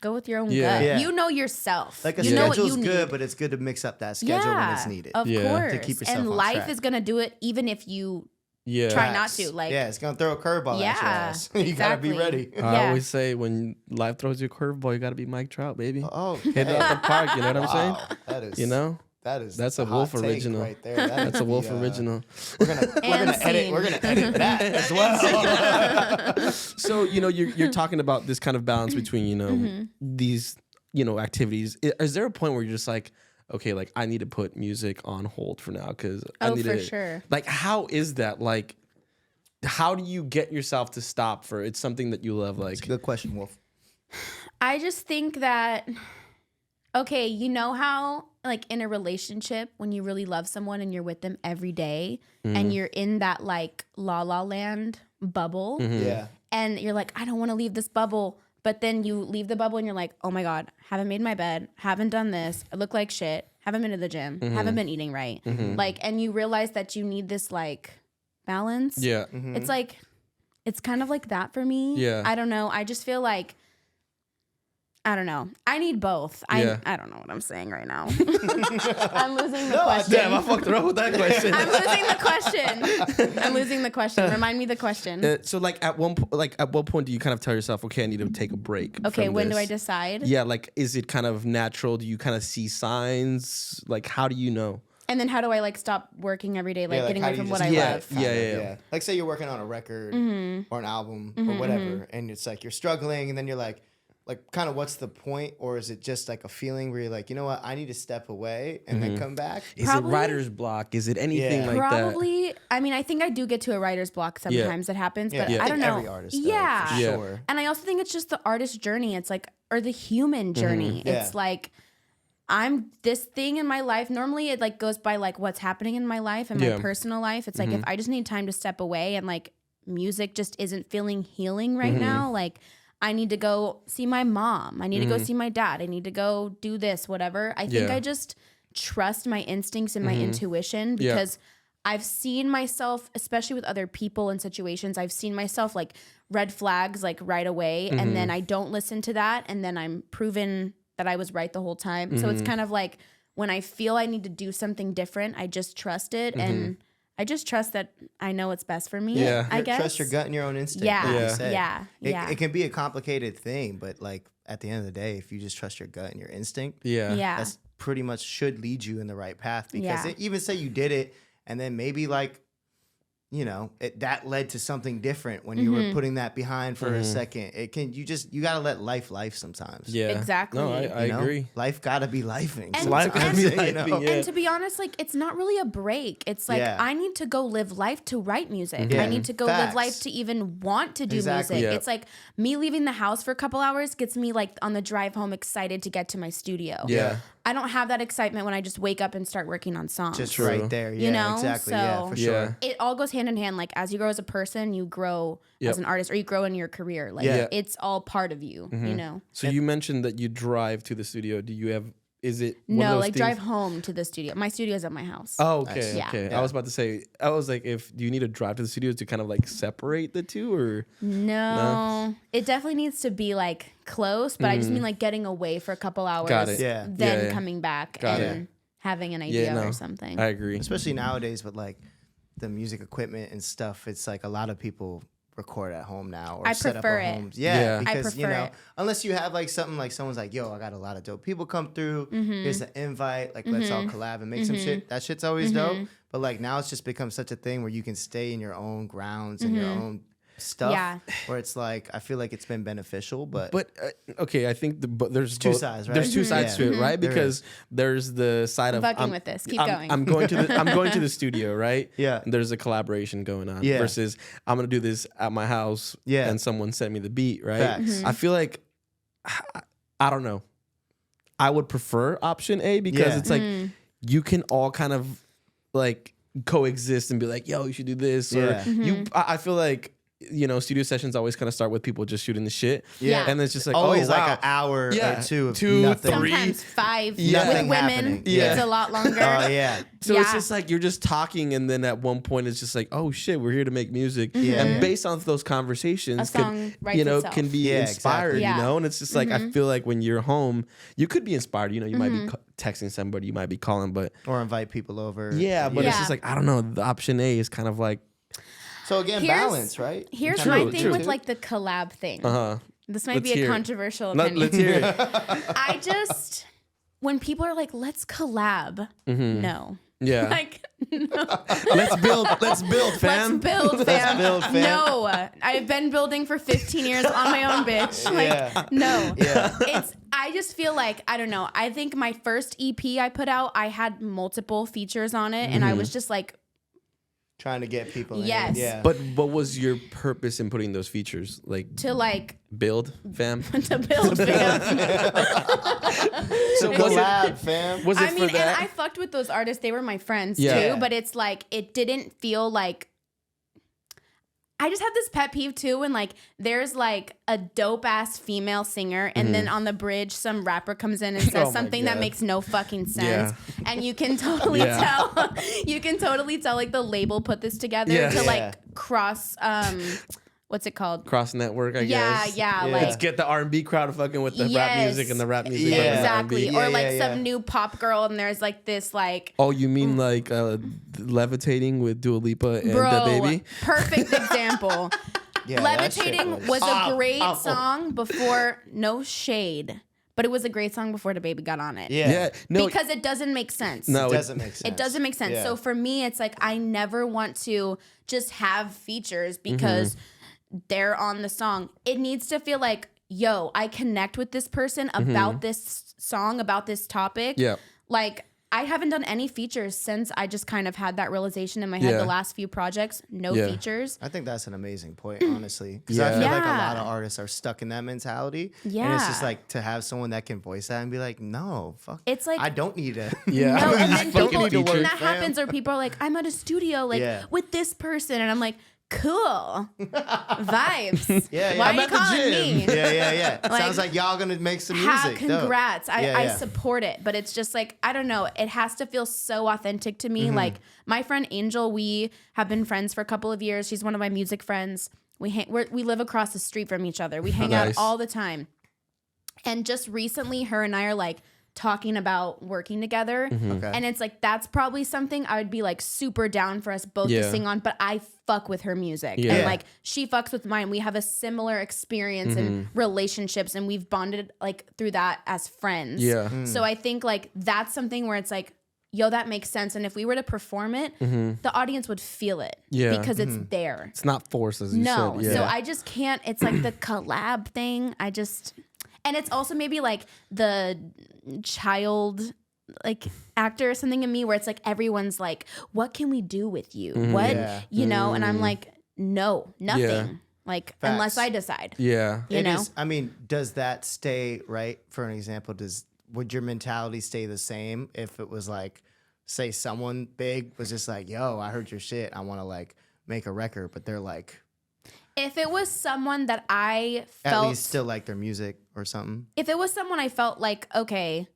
go with your own Yeah. gut. Yeah. You know yourself. Like a you know what schedule's you good, need. but it's good to mix up that schedule when it's needed. Of Yeah. course. To keep yourself and on life track. is gonna do it even if you Yeah. try not Facts. to. Like yeah, it's gonna throw a curveball at your Yeah, ass. You gotta be exactly. ready. I Yeah. always say when life throws you a curveball, you got to be Mike Trout, baby. Oh, Hit it out the park, you know what I'm saying? That is, You know? That's a hot Wolf take original. right there. That's a Wolf original. We're gonna edit that as well. So you're talking about this kind of balance between these activities. Is there a point where you're just like, okay, like I need to put music on hold for now because I need for to. sure. Like, how is that? Like, how do you get yourself to stop for it's something that you love? Like, Good question, Wolf. I just think that, okay, you know how like in a relationship when you really love someone and you're with them every day and you're in that like la la land bubble Yeah. and you're like, I don't want to leave this bubble. But then you leave the bubble and you're like, oh my God, haven't made my bed, haven't done this, I look like shit, haven't been to the gym, haven't been eating right. Like, and you realize that you need this like balance. yeah, It's like, it's kind of like that for me. Yeah. I don't know. I just feel like, I don't know. I need both. Yeah. I don't know what I'm saying right now. I'm losing the question. damn, I fucked around with that question. I'm losing the question. Remind me the question. So like at what point do you kind of tell yourself, okay, I need to take a break? Okay, from when do this? I decide? Yeah, like is it kind of natural? Do you kind of see signs? Like how do you know? And then how do I like stop working every day, like Yeah, getting how away do you from what just- I Yeah. love? Yeah. Like say you're working on a record or an album or whatever, and it's like you're struggling, and then you're like kind of what's the point, or is it just like a feeling where you're like, you know what, I need to step away and then come back? Is Probably- it writer's block? Is it anything Yeah. like that? Probably. I mean, I think I do get to a writer's block sometimes. It happens, but Yeah. I don't know. Every artist does, yeah. for Yeah. sure. And I also think it's just the artist journey. It's like, or the human journey. Yeah. It's like, I'm this thing in my life. Normally it like goes by like what's happening in my life and Yeah. my personal life. It's like, if I just need time to step away and like music just isn't feeling healing right now, like I need to go see my mom. I need to go see my dad. I need to go do this, whatever. I think Yeah. I just trust my instincts and my intuition Yeah. because I've seen myself, especially with other people and situations, I've seen myself like red flags like right away. And then I don't listen to that. And then I'm proven that I was right the whole time. So it's kind of like when I feel I need to do something different, I just trust it. And I just trust that I know what's best for me. Yeah. I guess. Trust your gut and your own instinct. Yeah. like you Yeah. said. Yeah. It can be a complicated thing, but like at the end of the day, if you just trust your gut and your instinct, Yeah. Yeah. that's pretty much should lead you in the right path. Because Yeah. even say you did it and then maybe like, you know, that led to something different when you were putting that behind for a second. You gotta let life sometimes. Yeah. Exactly. No, I You know? agree. Life gotta be lifing. And- Life sometimes, can be you like, know? yeah. And to be honest, like it's not really a break. It's like Yeah. I need to go live life to write music. Yeah. I need to go live Facts. life to even want to do Exactly. music. Yeah. It's like me leaving the house for a couple hours gets me like on the drive home excited to get to my studio. Yeah. I don't have that excitement when I just wake up and start working on songs. Just True. right there. Yeah, know? exactly. Yeah, So- for Yeah. sure. It all goes hand in hand. Like as you grow as a person, you grow Yep. as an artist, or you grow in your career. Like Yeah. it's all part of you. You know. So you mentioned that you drive to the studio. Do you have? Is it one of No, those like things- drive home to the studio. My studio is at my house. Oh, okay, Nice. Yeah. okay. Yeah. I was about to say, I was like, do you need to drive to the studio to kind of like separate the two, or? No, it definitely needs to be like close, but I just mean like getting away for a couple hours. Got it. Yeah. Then Yeah, yeah. coming back Got and having an idea no, or something. I agree. Especially nowadays with like the music equipment and stuff. It's like a lot of people record at home now or I set prefer up at it. homes. Yeah. Yeah, I because you prefer know, it. unless you have like something like someone's like, yo, I got a lot of dope people come through. Here's an invite. Like let's all collab and make some shit. That shit's always dope. But like now it's just become such a thing where you can stay in your own grounds and your own stuff. Yeah. Where it's like I feel like it's been beneficial, but Okay, I think but there's two both- sides, right? There's two sides Yeah. to it, right? There Because there's the side of Fucking with this. Keep I'm, going. I'm going to the I'm going to the studio, right? Yeah. And there's a collaboration going on. Yeah. Versus I'm gonna do this at my house. Yeah. And someone sent me the beat, right? Facts. I feel like I don't know. I would prefer option A because Yeah. it's like you can all kind of like coexist and be like, yo, you should do this. Or Yeah. I feel like, you know, studio sessions always kind of start with people just shooting the shit. Yeah. And it's just like, always oh, like wow. an hour Yeah. or two of Two, nothing. three. Sometimes 5 Yeah. with Nothing women. happening. Yeah. It's a lot longer. Oh yeah. So it's Yeah. just like you're just talking, and then at one point it's just like, oh shit, we're here to make music. Yeah. And based on those conversations, A song writes you know, itself. can be Yeah, inspired, exactly. you Yeah. know? And it's just like, I feel like when you're home, you could be inspired. You know, you might be texting somebody, you might be calling, but Or invite people over. yeah, but it's Yeah. just like, I don't know. The option A is kind of like, So again, Here's- balance, right? Here's Kinda my do thing too. with like the collab thing. uh-huh. This might Let's be hear a it. controversial opinion. Let's hear it. I just when people are like, let's collab. No. Yeah. Like, no. Let's build, fam. Let's build, fam. No, I've been building for 15 years on my own, bitch. Like, no. Yeah. I just feel like, I don't know. I think my first EP I put out, I had multiple features on it, and I was just like, trying to get people in. Yes. Yeah. But what was your purpose in putting those features? Like to like build, fam? to build, fam. So collab, fam. Was it I mean, for that? and I fucked with those artists. They were my friends Yeah. too. But it's like, it didn't feel like. I just have this pet peeve too when like there's like a dope ass female singer and then on the bridge some rapper comes in and says something that makes no fucking sense, and you can totally tell like the label put this together to like cross what's it called? Cross network, I guess. Yeah. Let's Like get the R&B crowd fucking with the rap music and the rap music. with the exactly. R&B. Or like some new pop girl and there's like this like. Oh, you mean like levitating with Dua Lipa and the baby? Perfect example. Levitating was a great awful. song before, no shade, but it was a great song before the baby got on it. Yeah. No. Because it doesn't make sense. No, It doesn't make sense. It doesn't make sense. Yeah. So for me, it's like I never want to just have features because they're on the song. It needs to feel like, yo, I connect with this person about this song, about this topic. Yeah. Like, I haven't done any features since I just kind of had that realization in my head the last few projects. No features. I think that's an amazing point, honestly. Because I feel like a lot of artists are stuck in that mentality. Yeah. And it's just like to have someone that can voice that and be like, no, fuck. It's like, I don't need it. Yeah. no, and then Fucking people, need to when work, that fam. happens, or people are like, I'm at a studio, like with this person, and I'm like, cool, vibes. Yeah, Why I'm are you calling me? Yeah. Like, Sounds like y'all gonna make some music. Congrats. Dope. I support it, but it's just like, I don't know. It has to feel so authentic to me. Like my friend Angel, we have been friends for a couple of years. She's one of my music friends. We live across the street from each other. We hang out all the time. And just recently, her and I are like talking about working together. Okay. And it's like, that's probably something I would be like super down for us both to sing on, but I fuck with her music. Yeah. And like she fucks with mine. We have a similar experience and relationships, and we've bonded like through that as friends. Yeah. So I think like that's something where it's like, yo, that makes sense. And if we were to perform it, the audience would feel it. Yeah. Because it's there. It's not forced, as you No. said. Yeah. So I just can't. It's like the collab thing. And it's also maybe like the child like actor or something in me where it's like everyone's like, what can we do with you? What, you know? And I'm like, no, nothing. Yeah. Like, Facts. unless I decide. Yeah. You know? I mean, does that stay, right? For an example, would your mentality stay the same if it was like, say someone big was just like, yo, I heard your shit, I want to like make a record, but they're like, If it was someone that I felt at least still like their music or something. if it was someone I felt like, okay,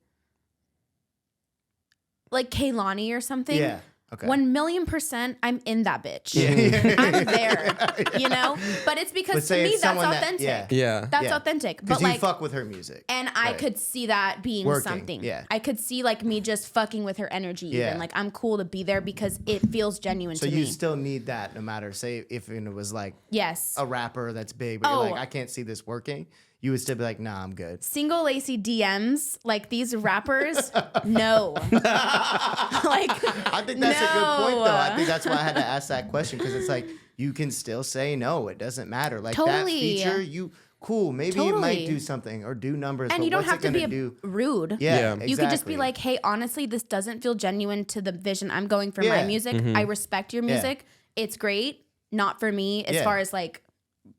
like Kaylani or something, Yeah. Okay. 1,000,000% I'm in that bitch. Yeah. I'm there, you know? But it's But because to say me it's that's someone that- authentic. Yeah. That's Yeah. authentic. Because But you like, fuck with her music. and I Right. could see that being Working, something. yeah. I could see like me just fucking with her energy. Yeah. Even like I'm cool to be there because it feels genuine So to you me. still need that no matter, say, if it was like Yes. a rapper that's big, but Oh. you're like, I can't see this working, you would still be like, nah, I'm good. Single Laci DMs, like these rappers, no. Like, I think that's a good point, no. though. I think that's why I had to ask that question, because it's like, you can still say no. It doesn't matter. Like Totally. that feature, cool. Maybe it might do something or do numbers, and but you don't what's have it to be gonna do? rude. Yeah, Yeah. exactly. You could just be like, hey, honestly, this doesn't feel genuine to the vision I'm going for my Yeah. music. I respect your music. It's great. Not for me as Yeah. far as like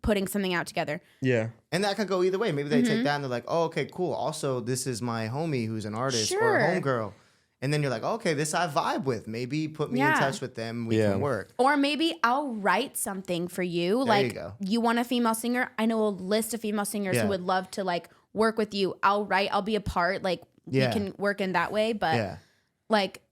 putting something out together. Yeah. And that could go either way. Maybe they Mm-hmm. take that and they're like, oh, okay, cool. Also, this is my homie who's an artist or Sure. a homegirl. And then you're like, okay, this I vibe with. Maybe put me in Yeah. touch with them. We Yeah. can work. Or maybe I'll write something for you. There you Like go. you want a female singer? I know a list of female singers Yeah. who would love to like work with you. I'll write, I'll be a part. Like Yeah. we can work in that way. But Yeah. like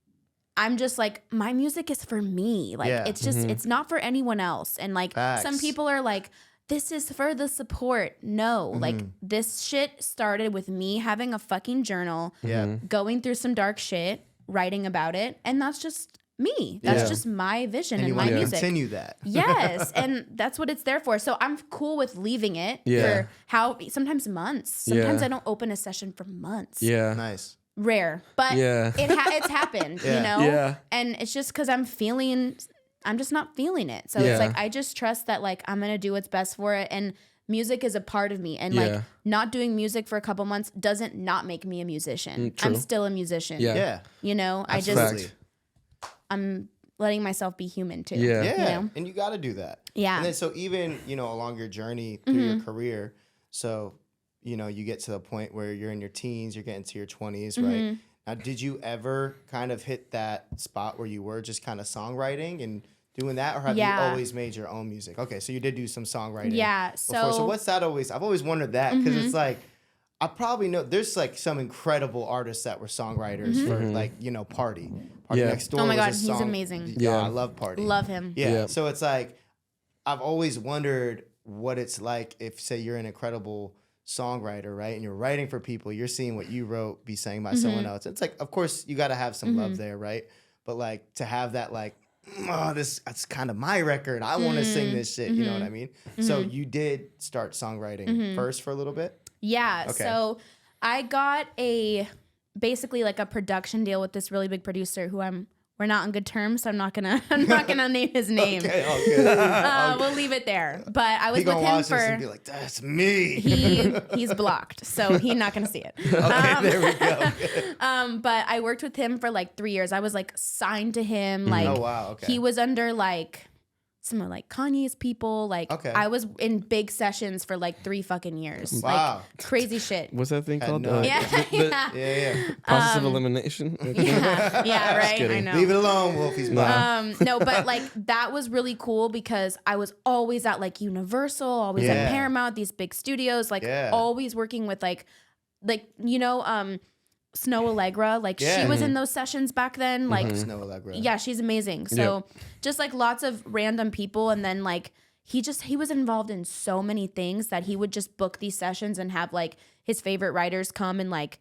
I'm just like, my music is for me. Like Yeah. it's just it's not for anyone else. And like some Facts. people are like, this is for the support. No, like this shit started with me having a fucking journal, Yeah. going through some dark shit, writing about it, and that's just me. That's Yeah. just my vision And and you my want to music. continue that. Yes, and that's what it's there for. So I'm cool with leaving it Yeah. for sometimes months. Sometimes Yeah. I don't open a session for months. Yeah. Nice. rare, but it's happened, you know? Yeah. And it's just because I'm just not feeling it. So it's like, I just trust that like, I'm going to do what's best for it. And music is a part of me. And like not doing music for a couple months doesn't not make me a musician. True. I'm still a musician. Yeah. You know, Absolutely. I'm letting myself be human too. Yeah. Yeah. You know? And you got to do that. Yeah. And then so even, you know, along your journey through your career, so, you know, you get to the point where you're in your teens, you're getting to your 20s, right? Now, did you ever kind of hit that spot where you were just kind of songwriting and doing that, or have you always made your own music? Okay, so you did do some songwriting. Yeah. Before. So what's that always? I've always wondered that because it's like, I probably know there's like some incredible artists that were songwriters for like, you know, Party Next Door. Oh my God, was a he's song. amazing. Yeah, I love Party. Love him. Yeah. So it's like, I've always wondered what it's like if, say, you're an incredible songwriter, right? And you're writing for people, you're seeing what you wrote be sang by someone else. It's like, of course, you got to have some love there, right? But like to have that, like, oh, that's kind of my record. I want to sing this shit. You know what I mean? So you did start songwriting first for a little bit? Yeah. Okay. So I got basically like a production deal with this really big producer who we're not on good terms, so I'm not gonna name his name. Okay. We'll leave it there. But I was He with gonna him watch this and be for like, that's me. he's blocked, so he's not gonna see it. Okay, there we go. But I worked with him for like 3 years. I was like signed to him. Like Oh, wow, okay. he was under like some of like Kanye's people. Like Okay. I was in big sessions for like 3 fucking years. Wow. Like crazy shit. What's that thing Had called? no idea. Yeah. Yeah. Process of elimination. Yeah, right. I kidding. know. Leave it alone, Wolfie's mom. No, but like that was really cool because I was always at like Universal, always at Yeah. Paramount, these big studios, like Yeah. always working with like you know, Snow Allegra, like Yeah. she was in those sessions back then. Like Snow Allegra. yeah, she's amazing. So just like lots of random people, and then like he was involved in so many things that he would just book these sessions and have like his favorite writers come and like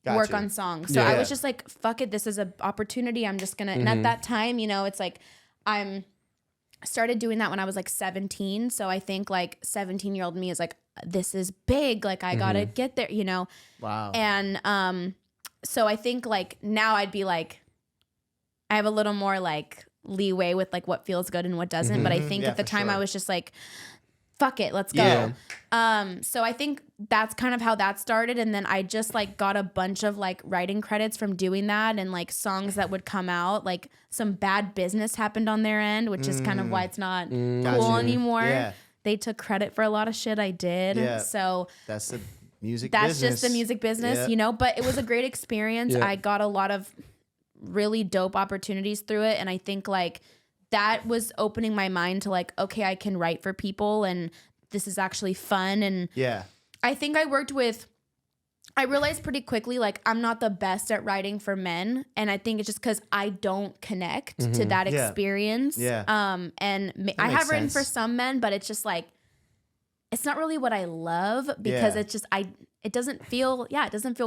work Gotcha. on songs. So Yeah. I was just like, fuck it, this is an opportunity. I'm just gonna and at that time, you know, it's like I started doing that when I was like 17. So I think like 17-year-old me is like, this is big. Like I gotta get there, you know? Wow. And so I think like now I'd be like, I have a little more like leeway with like what feels good and what doesn't. But I think Yeah, at the for time sure. I was just like, fuck it, let's go. Yeah. So I think that's kind of how that started. And then I just like got a bunch of like writing credits from doing that, and like songs that would come out. Like some bad business happened on their end, which is kind of why it's not cool Gotcha. anymore. Yeah. They took credit for a lot of shit I did. Yeah. So That's the music that's business. just the music business, Yeah. you know, but it was a great experience. Yeah. I got a lot of really dope opportunities through it. And I think like that was opening my mind to like, okay, I can write for people and this is actually fun. And Yeah. I think I realized pretty quickly, like I'm not the best at writing for men. And I think it's just because I don't connect to that Yeah. experience. Yeah. And I have makes written for sense. some men, but it's just like, it's not really what I love because Yeah. it's just, it doesn't feel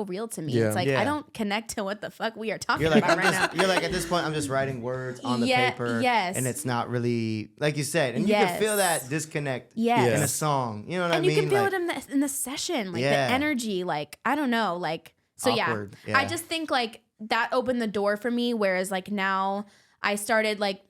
real to me. Yeah. It's like, Yeah. I don't connect to what the fuck we are talking You're like, about I'm right just, now. you're like, at this point, I'm just writing words on the Yeah, paper. yes. And it's not really, like you said, and you can Yes. feel that disconnect Yes. in a song. You know what I And mean? you can feel Like, it in the session, like Yeah. the energy, like, I don't know, like, so Awkward, yeah. I yeah. just think like that opened the door for me. Whereas like now I started like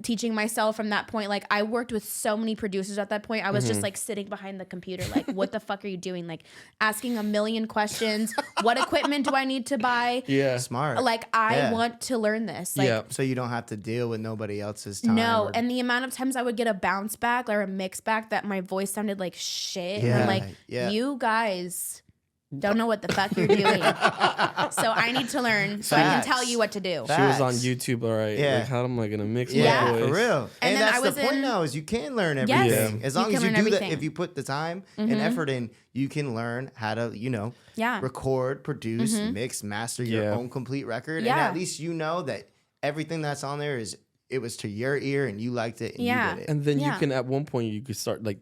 teaching myself from that point. Like I worked with so many producers at that point. I was just like sitting behind the computer, like, what the fuck are you doing? Like asking a million questions. What equipment do I need to buy? Yeah. smart. Like I Yeah. want to learn this. Like Yeah. So you don't have to deal with nobody else's time. no, or- and the amount of times I would get a bounce back or a mix back that my voice sounded like shit. And Yeah, I'm like, yeah. you guys don't know what the fuck you're doing. So I need to learn so I can Facts. tell you what to do. Facts. She was on YouTube, all right. Yeah. Like, how am I gonna mix Yeah, my voice? for real. And And then that's I was the point in- now is you can learn Yes. everything. As You long can as you learn do that, everything. if you put the time and effort in, you can learn how to, Yeah. record, produce, mix, master your Yeah. own complete record. And Yeah. at least you know that everything that's on there it was to your ear and you liked it and Yeah. you did it. And then Yeah. you can, at one point, you could start like,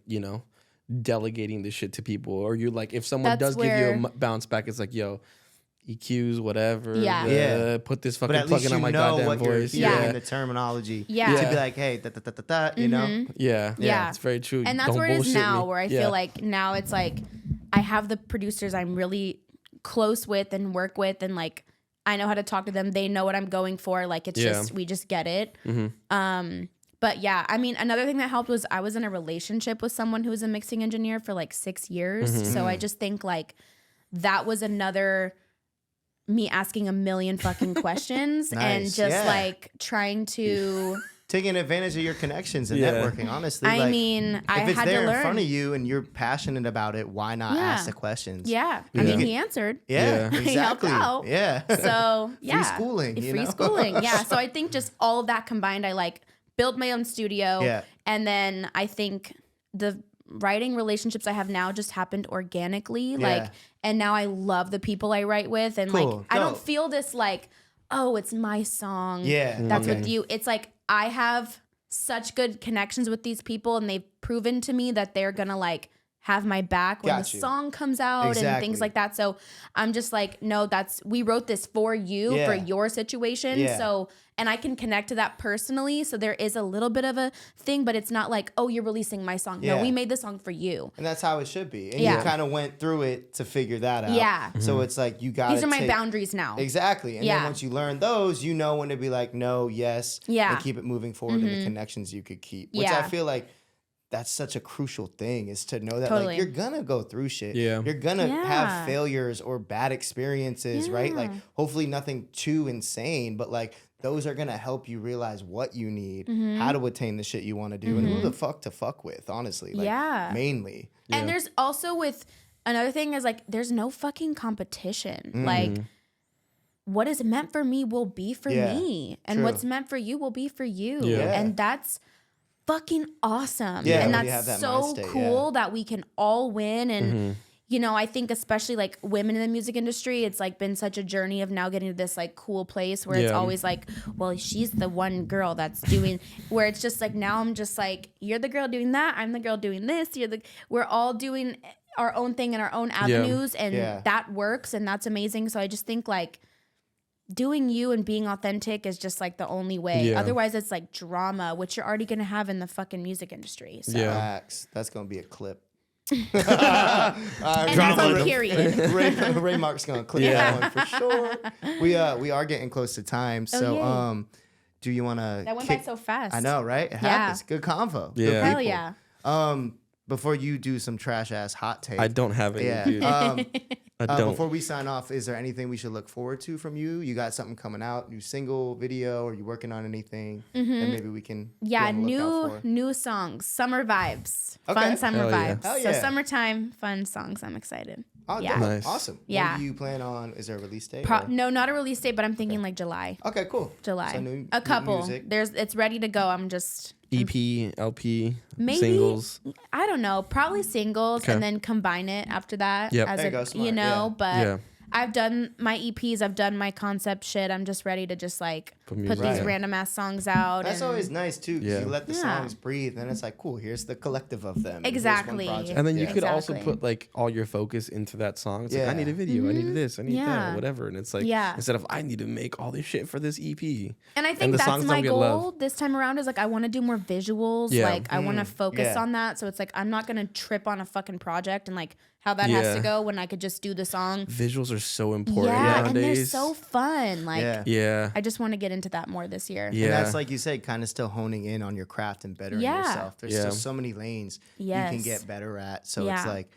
delegating this shit to people, or you like, if someone That's does give you a where- bounce back, it's like, yo, EQs, whatever. Yeah. Yeah. Put this But fucking at least plug in you on my know goddamn what you're voice. hearing Yeah. in the terminology. Yeah. To be like, hey, you know? Yeah. Yeah. It's very true. And that's Don't where it is bullshit now, me. where I Yeah. feel like now it's like I have the producers I'm really close with and work with, and like I know how to talk to them. They know what I'm going for. Like it's just we just get it. But yeah, I mean, another thing that helped was I was in a relationship with someone who was a mixing engineer for like 6 years. So I just think like that was another me asking a million fucking questions and just like trying to taking advantage of your connections and networking. Honestly, I like, mean, I if it's had there to learn in front of you and you're passionate about it, why not ask the questions? I mean, he answered. Exactly. He helped out. So free schooling. Free schooling. Yeah. So I think just all of that combined, I like built my own studio, and then I think the writing relationships I have now just happened organically. Like, and now I love the people I write with, and like I don't feel this like, oh, it's my song. That's with you. It's like I have such good connections with these people, and they've proven to me that they're gonna like have my back when the song comes out and things like that. So I'm just like, no, we wrote this for you, for your situation. So, and I can connect to that personally. So there is a little bit of a thing, but it's not like, oh, you're releasing my song. No, we made the song for you. And that's how it should be. And you kind of went through it to figure that out. So it's like, you got these are my boundaries now. Exactly. And then once you learn those, you know when to be like, no, yes, and keep it moving forward and the connections you could keep. Which I feel like that's such a crucial thing, is to know that like you're gonna go through shit. You're gonna have failures or bad experiences, right? Like hopefully nothing too insane, but like those are gonna help you realize what you need, how to attain the shit you want to do, and who the fuck to fuck with, honestly. Like, mainly. And there's also with another thing is like there's no fucking competition. Like what is meant for me will be for me, and what's meant for you will be for you, and that's fucking awesome. And that's so cool that we can all win. And you know, I think especially like women in the music industry, it's like been such a journey of now getting to this like cool place where it's always like, well, she's the one girl that's doing, where it's just like now I'm just like, you're the girl doing that, I'm the girl doing this, we're all doing our own thing in our own avenues, and that works, and that's amazing. So I just think like doing you and being authentic is just like the only way. Otherwise it's like drama, which you're already gonna have in the fucking music industry. So that's gonna be a clip. And that's on period. Ray Mark's gonna clip that one for sure. We are getting close to time, so do you want to? That went by so fast. I know, right? It happens. Good convo. Yeah. Hell yeah. Before you do some trash ass hot take, I don't have any, dude. I don't. Before we sign off, is there anything we should look forward to from you? You got something coming out, new single, video? Are you working on anything that maybe we can? Yeah, new songs, summer vibes, fun summer vibes. Hell so summertime, fun songs. I'm excited. Oh, yeah, nice. Awesome. Yeah. When do you plan on? Is there a release date? No, not a release date, but I'm thinking like July. Okay, cool. July. So a couple. Music. It's ready to go. I'm just EP, LP, maybe, singles. I don't know. Probably singles, and then combine it after that. Yep. As there you go, smart. But I've done my EPs. I've done my concept shit. I'm just ready to just like put these random ass songs out. That's always nice too, because you let the songs breathe, and it's like, cool, here's the collective of them. Exactly. And then you could also put like all your focus into that song. It's like, I need a video, I need this, I need that, or whatever. And it's like, instead of I need to make all this shit for this EP. And I think that's my goal this time around, is like I want to do more visuals. Like I want to focus on that. So it's like I'm not gonna trip on a fucking project and like how that has to go when I could just do the song. Visuals are so important nowadays. And they're so fun. Like I just want to get into that more this year. Yeah. And that's like you said, kind of still honing in on your craft and bettering yourself. There's still so many lanes you can get better at. So it's like,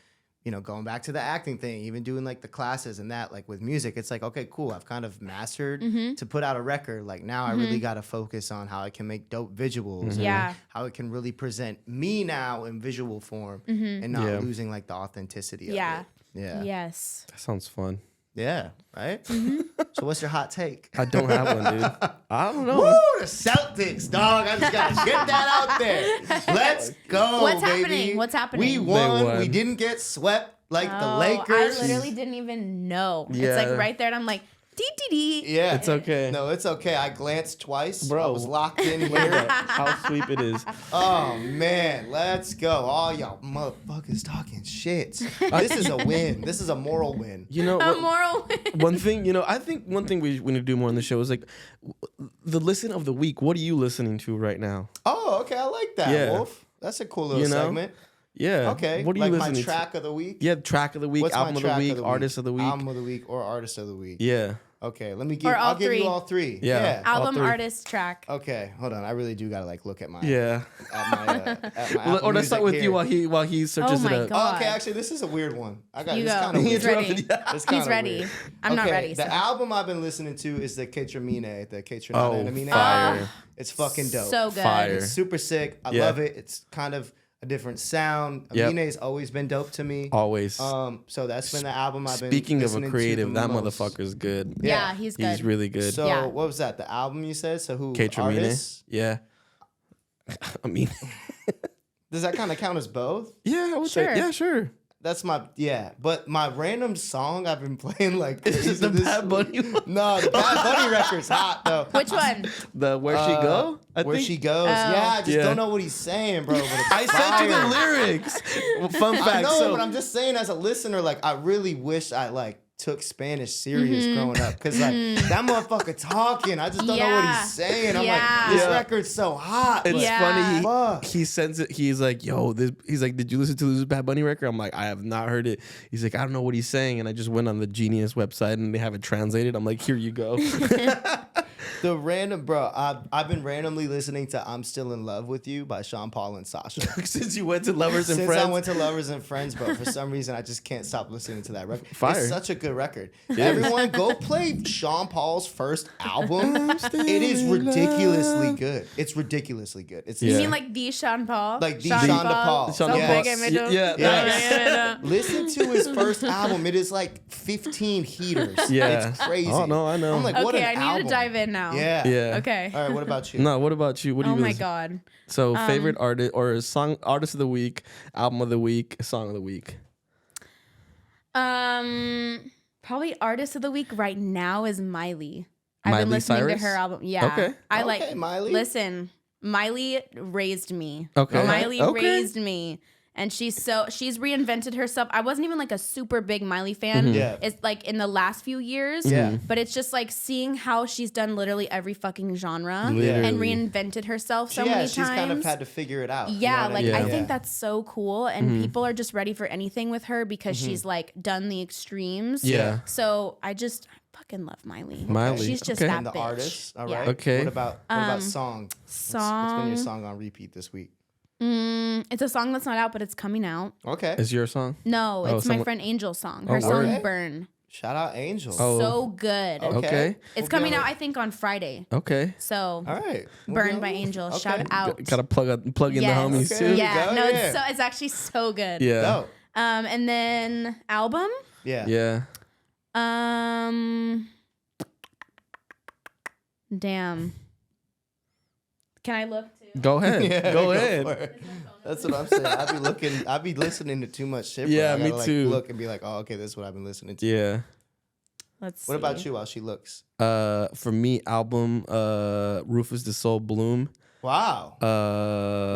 you know, going back to the acting thing, even doing like the classes and that, like with music, it's like, okay, cool. I've kind of mastered to put out a record. Like now I really got to focus on how I can make dope visuals and how it can really present me now in visual form and not losing like the authenticity of it. Yeah. Yes. That sounds fun. Yeah, right? So what's your hot take? I don't have one, dude. I don't know. Woo, the Celtics, dog. I just got to get that out there. Let's go, What's baby. happening? What's happening? We won. We didn't get swept like the Lakers. I literally didn't even know. It's like right there, and I'm like, dee. Yeah. It's okay. No, it's okay. I glanced twice. Bro. I was locked in here. How sweet it is. Oh, man. Let's go. All y'all motherfuckers talking shit. This is a win. This is a moral win. You know, moral win. One thing, you know, I think one thing we need to do more on the show is like the listen of the week. What are you listening to right now? Oh, okay. I like that, Wolf. That's a cool little segment. Yeah. Okay. What are you like my listening track of the week? to? Yeah, track of the week, What's my album of the track week, artist of the week. Album of the week or artist of the week. Yeah. Okay, let me give. Or all I'll give three. you all three. Yeah. Album, all three. artist, track. Okay, hold on. I really do gotta like look at my Yeah. at my Apple Or let's start with Music you here. while he searches Oh it my up. God. Oh, okay, actually, this is a weird one. I got You this go. kind of He's weird. ready. It's kinda He's ready. weird. I'm not ready. The So. album I've been listening to is the Ketramine, the Oh, Ketramine. fire. It's fucking dope. So good. Fire. It's super sick. I Yeah. love it. It's kind of a different sound. Yep. Amine's always been dope to me. Always. So that's been the album I've been Speaking of a listening to creative, the that most. motherfucker's good. Yeah, he's good. He's really good. So Yeah. what was that? The album you said? So who? Kate Artists? Yeah. I mean, Does that kind of count as both? yeah, I would Sure. say, yeah, sure. That's but my random song I've been playing like Is it the Bad Bunny one? No, the Bad Bunny record's hot though. Which one? The Where She Go? Where she goes? Yeah, I just Yeah. don't know what he's saying, bro. But it's I sent you the fire. lyrics. Well, fun I fact. know, So, but I'm just saying as a listener, like I really wish I like took Spanish serious Mm-hmm. growing up because like that motherfucker talking, I just don't know what Yeah. he's saying. I'm Yeah. like, this Yeah. record's so hot. it's but Yeah. funny. fuck. He sends it. He's like, "Yo, this." He's like, "Did you listen to this Bad Bunny record?" I'm like, "I have not heard it." He's like, "I don't know what he's saying," and I just went on the Genius website and they have it translated. I'm like, "Here you go." The random bro, I've been randomly listening to "I'm Still in Love with You" by Sean Paul and Sasha. Since you went to Lovers and Since Friends, I went to Lovers and Friends, bro, for some reason I just can't stop listening to that record. Fire. It's such a good record. Everyone, go play Sean Paul's first album. It is ridiculously good. It's ridiculously good. It's You Yeah. mean like the Sean Paul? Like the Sean Paul. Sean So Yes. big I made him. Yeah, Yes. Listen to his first album. It is like 15 heaters. Yeah. It's crazy. Oh, no, I know. I'm like, what Okay, an I need album. to dive in now. Yeah. Yeah. Okay. All right, what about you? No, what about you? What do you Oh my listen- God. So, favorite artist or song, artist of the week, album of the week, song of the week. Probably artist of the week right now is Miley. I've been Miley listening Cyrus? to her album. Yeah. Okay. I Okay, like Miley. Listen, Miley raised me. Okay. Miley Okay. raised me. And she's reinvented herself. I wasn't even like a super big Miley fan. Yeah. It's like in the last few years. Yeah. But it's just like seeing how she's done literally every fucking genre Literally. and reinvented herself so many times. she's kind of had to figure it out. Yeah, you know what like I, mean? I Yeah. think that's so cool, and people are just ready for anything with her because she's like done the extremes. Yeah. So I fucking love Miley. Miley, She's just okay. that And the bitch. artist. All Yeah. right. Okay. What about song? What's been your song on repeat this week? It's a song that's not out, but it's coming out. Okay. Is your song? No, Oh, it's my someone- friend Angel's song. Oh, Her song word. "Burn." Shout out Angel. Oh. So good. Okay. It's We'll coming be on out, the- I think, on Friday. Okay. So All right. We'll be "Burn" on by the- Angel. Okay. Shout out. Gotta plug in the Yes. homies Okay. too. Yeah. go, No, yeah. it's actually so good. Yeah. Dope. And then album. Yeah. Yeah. Damn. Can I look too? Go ahead. Yeah, Go for ahead. it. That's what I'm saying. I'd be listening to too much shit. bro. Yeah, I me gotta, too. Like, look and be like, oh, okay, this is what I've been listening to. Yeah. Let's see. What about you? While she looks. For me, album, Rufus the Soul Bloom. Wow.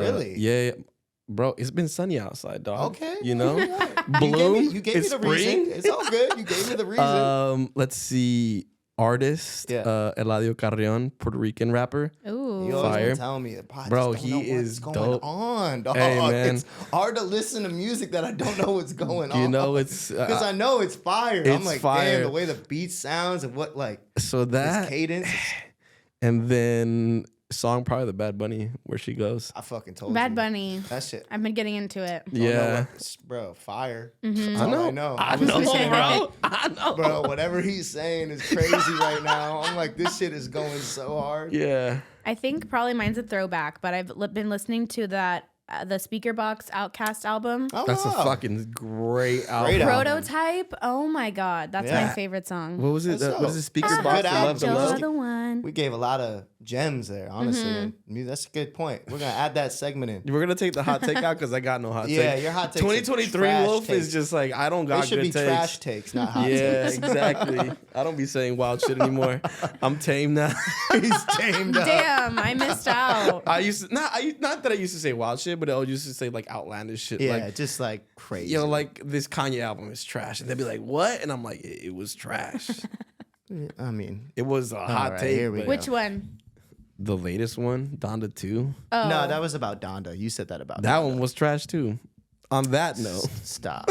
Really? Yeah. Bro, it's been sunny outside, dog. Okay. You know? Bloom. You gave me It's the spring. reason. It's all good. You gave me the reason. Let's see. Artist, Yeah. Eladio Carrion, Puerto Rican rapper. Ooh. You always Fire. been telling me, I Bro, just he don't know is what's going dope. on, dog. Hey, man. It's hard to listen to music that I don't know what's going on. You know, it's because I know it's fire. I'm it's like, fire. damn, the way the beat sounds and what like so this that, cadence. and then song probably the Bad Bunny, Where She Goes. I fucking told you. Bad Bunny. That shit. I've been getting into it. Don't know Yeah. bro, fire. Mm-hmm. That's all I know. I was know, listening- bro. I know. Bro, whatever he's saying is crazy right now. I'm like, this shit is going so hard. Yeah. I think probably mine's a throwback, but I've been listening to that the Speaker Box Outcast album. Oh, That's a wow. fucking great album. Great album. Prototype. Oh my god, that's Yeah. my favorite song. What was it? That's What is it? Speaker That's a Box? good I album. Love the Joe Love. You're the one. We gave a lot of gems there, honestly. Mm-hmm. And that's a good point. We're gonna add that segment in. We're gonna take the hot take out because I got no hot take. Yeah, your hot takes are 2023 trash Wolf takes. is just like I don't They got should good be takes. trash takes, not hot Yeah, takes. exactly. I don't be saying wild shit anymore. I'm tame now. He's tamed up. Damn, I missed out. I used to not that I used to say wild shit, but I used to say like outlandish shit. Yeah, Like, just like crazy. you know, like this Kanye album is trash, and they'd be like, "What?" And I'm like, "It was trash. I mean, It was a hot right, take." here we but- go. Which one? The latest one, Donda 2. Oh, no, that was about Donda. You said that about That Donda. one was trash too. On that note, Stop.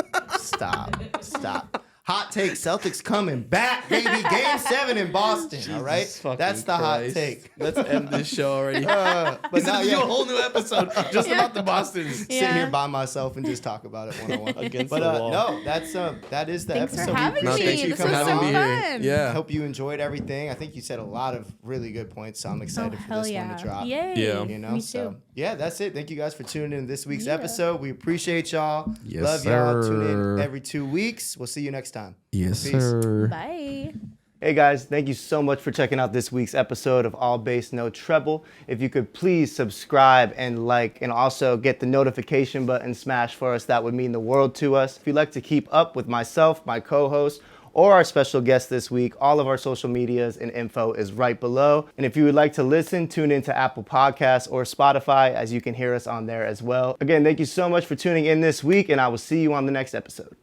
Hot take, Celtics coming back, baby. Game 7 in Boston, all right? That's the hot take. Let's end this show already. But But not do yet. a whole new episode just about the Bostons. Sitting here by myself and just talk about it one-on-one. Against But the wall. no, that is the Thanks episode. for having No, me. thank you This for was having so me here. fun. I Yeah. hope you enjoyed everything. I think you said a lot of really good points, so I'm excited for hell this yeah. one to drop. Yay. Yeah. You know, Me so too. yeah, that's it. Thank you guys for tuning in to this week's Yeah. episode. We appreciate y'all. Yes, Love y'all. Tune sir. in every 2 weeks. We'll see you next time. Yes, Peace. sir. Bye. Hey guys, thank you so much for checking out this week's episode of All Bass No Treble. If you could please subscribe and like, and also get the notification button smashed for us, that would mean the world to us. If you'd like to keep up with myself, my co-host, or our special guest this week, all of our social medias and info is right below. And if you would like to listen, tune into Apple Podcasts or Spotify, as you can hear us on there as well. Again, thank you so much for tuning in this week, and I will see you on the next episode.